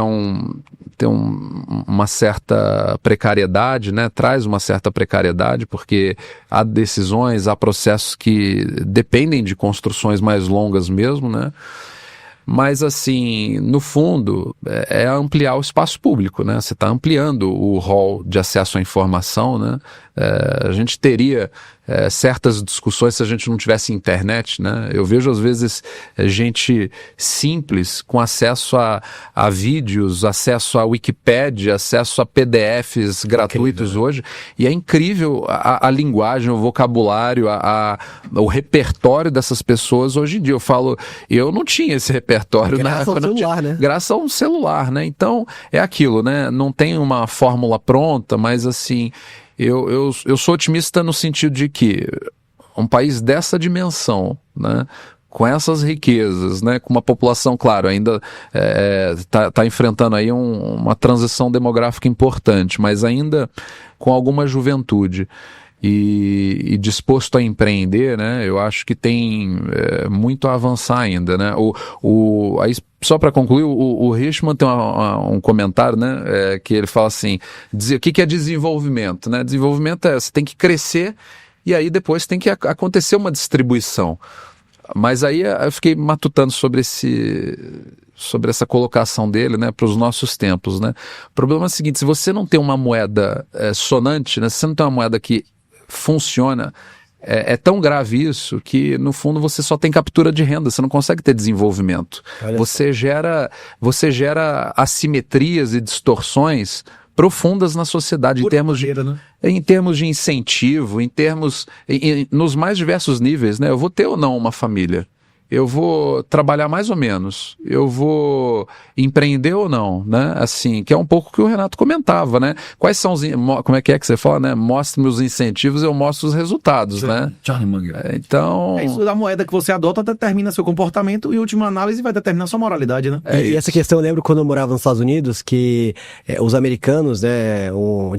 tem uma certa precariedade, né? Traz uma certa precariedade, porque há decisões, há processos que dependem de construções mais longas mesmo, né? Mas, assim, no fundo, é ampliar o espaço público, né? Você está ampliando o rol de acesso à informação, né? A gente teria certas discussões se a gente não tivesse internet, né? Eu vejo, às vezes, gente simples com acesso a vídeos, acesso a Wikipédia, acesso a PDFs gratuitos incrível, hoje, e é incrível a linguagem, o vocabulário, o repertório dessas pessoas hoje em dia. Eu não tinha esse repertório graças ao celular, né? Graças a um celular, né? Então, é aquilo, né? Não tem uma fórmula pronta, mas, assim, eu sou otimista no sentido de que um país dessa dimensão, né, com essas riquezas, né, com uma população, claro, ainda tá enfrentando aí uma transição demográfica importante, mas ainda com alguma juventude e disposto a empreender, né, eu acho que tem muito a avançar ainda, né. Aí, só para concluir, o Richman tem um comentário, né, que ele fala assim, o que é desenvolvimento, né? Desenvolvimento você tem que crescer e aí depois tem que acontecer uma distribuição. Mas aí eu fiquei matutando sobre essa colocação dele, né, para os nossos tempos, né. O problema é o seguinte: se você não tem uma moeda sonante, né, se você não tem uma moeda que funciona, é tão grave isso que, no fundo, você só tem captura de renda, você não consegue ter desenvolvimento. Você gera assimetrias e distorções profundas na sociedade, em termos de incentivo, nos mais diversos níveis, né? Eu vou ter ou não uma família? Eu vou trabalhar mais ou menos? Eu vou empreender ou não, né? Assim, que é um pouco o que o Renato comentava, né? Quais são como é que você fala, né? Mostre-me os incentivos, eu mostro os resultados, né? Charlie Munger. Então... isso da moeda que você adota determina seu comportamento e, em última análise, vai determinar sua moralidade, né? E essa questão, eu lembro quando eu morava nos Estados Unidos, que os americanos, né,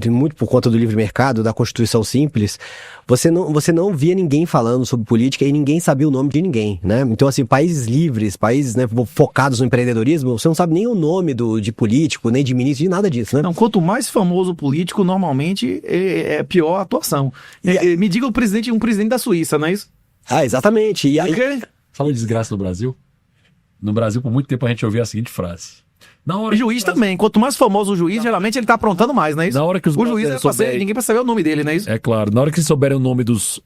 muito por conta do livre mercado, da Constituição Simples, você não via ninguém falando sobre política e ninguém sabia o nome de ninguém, né? Então, assim, países livres, países, né, focados no empreendedorismo, você não sabe nem o nome de político, nem de ministro, de nada disso, né? Não, quanto mais famoso o político, normalmente é pior a atuação. Me diga um presidente da Suíça, não é isso? Ah, exatamente. E aí... Falou de desgraça no Brasil? No Brasil, por muito tempo, a gente ouvia a seguinte frase. Na hora E juiz também. Quanto mais famoso o juiz, geralmente ele tá aprontando mais, não é isso? Na hora que os o juiz brasileiros ninguém pra saber o nome dele, não é isso? É claro, na hora que eles souberem o nome dos...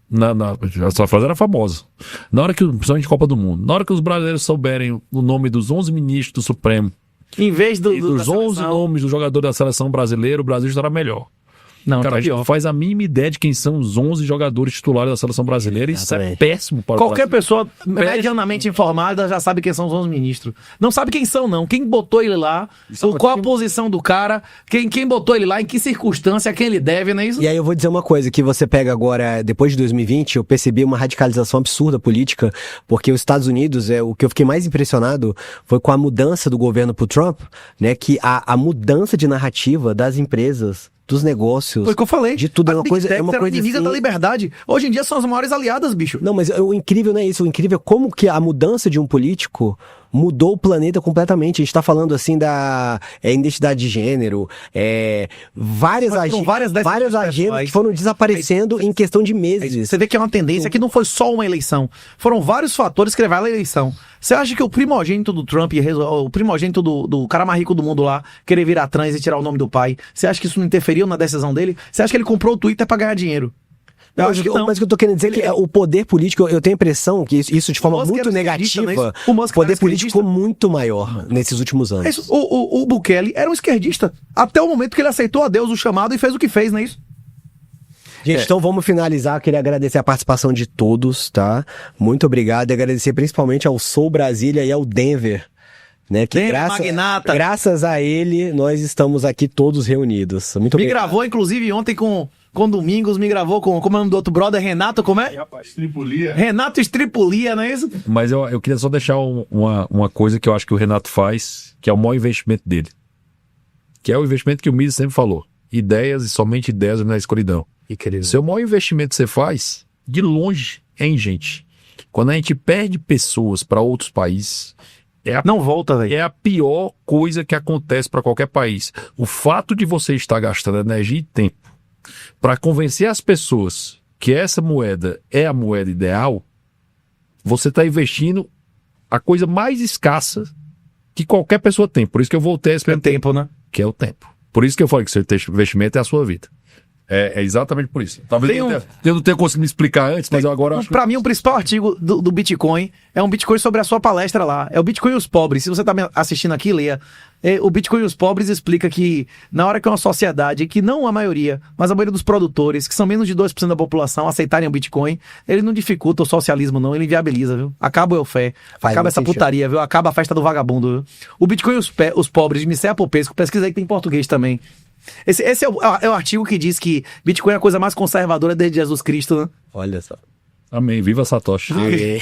Essa frase era famosa. Na hora que, principalmente Copa do Mundo, na hora que os brasileiros souberem o nome dos 11 ministros do Supremo, Em vez dos 11 nomes do jogador da seleção brasileira, o Brasil estará melhor. Não, Cara, tá a gente pior. não faz a mínima ideia de quem são os 11 jogadores titulares da seleção brasileira. Isso é Exatamente. péssimo para o Qualquer Brasil. pessoa medianamente informada já sabe quem são os 11 ministros. Não sabe quem são, não. Quem botou ele lá, qual a posição do cara, quem botou ele lá, em que circunstância, a quem ele deve, não é isso? E aí eu vou dizer uma coisa, que você pega agora, depois de 2020, eu percebi uma radicalização absurda política, porque os Estados Unidos, o que eu fiquei mais impressionado foi com a mudança do governo pro Trump, né, que a mudança de narrativa das empresas, dos negócios, Foi o que eu falei. de tudo, é A uma Big coisa, Tech é uma era coisa inimiga assim... da liberdade. Hoje em dia são as maiores aliadas, bicho. Não, mas o incrível não é isso. O incrível é como que a mudança de um político mudou o planeta completamente. A gente tá falando, assim, da identidade de gênero, várias Mas foram várias dessas agendas pessoais. que foram desaparecendo em questão de meses. Você vê que é uma tendência que não foi só uma eleição. Foram vários fatores que levaram à eleição. Você acha que o primogênito do Trump, o primogênito do cara mais rico do mundo lá, querer virar trans e tirar o nome do pai, você acha que isso não interferiu na decisão dele? Você acha que ele comprou o Twitter pra ganhar dinheiro? Eu acho que não. Mas o que eu tô querendo dizer é que o poder político, eu tenho a impressão que isso de forma Musk muito era esquerdista, negativa, não é isso? O Musk o poder era político esquerdista. ficou muito maior nesses últimos anos. É isso. O Bukele era um esquerdista. Até o momento que ele aceitou a Deus o chamado e fez o que fez, não é isso? Gente, então vamos finalizar. Eu queria agradecer a participação de todos, tá? Muito obrigado e agradecer principalmente ao Soul Brasília e ao Denver, né? Que Denver, magnata. graças a ele, nós estamos aqui todos reunidos. Muito Me obrigado. gravou, inclusive, ontem com Domingos, me gravou com, como é o nome do outro brother, Renato, como é? Rapaz, tripulia. Renato Estripulia, não é isso? Mas eu queria só deixar uma coisa que eu acho que o Renato faz, que é o maior investimento dele. Que é o investimento que o Mises sempre falou. Ideias e somente ideias na escuridão. E querido. Seu maior investimento que você faz, de longe, é em gente. Quando a gente perde pessoas para outros países, Não volta, velho. é a pior coisa que acontece para qualquer país. O fato de você estar gastando energia e tempo para convencer as pessoas que essa moeda é a moeda ideal, você está investindo a coisa mais escassa que qualquer pessoa tem. Por isso que eu voltei a É explicar, tempo, né? que é o tempo. Por isso que eu falei que seu investimento é a sua vida. É exatamente por isso. Talvez Tem eu não tenha conseguido me explicar antes, mas eu agora acho... Pra mim, o principal artigo do Bitcoin é um Bitcoin sobre a sua palestra lá. É o Bitcoin e os pobres. Se você tá me assistindo aqui, leia. O Bitcoin e os pobres explica que na hora que uma sociedade, que não a maioria, mas a maioria dos produtores, que são menos de 2% da população, aceitarem o Bitcoin, ele não dificulta o socialismo, não. Ele inviabiliza, viu? Acaba o welfare. Faz Acaba muito essa sentido. putaria, viu? Acaba a festa do vagabundo, viu? O Bitcoin e os pobres, de Miceia Popesco. Pesquisa aí que tem em português também. Esse é o artigo que diz que Bitcoin é a coisa mais conservadora desde Jesus Cristo, né? Olha só. Amém. Viva Satoshi. Amém.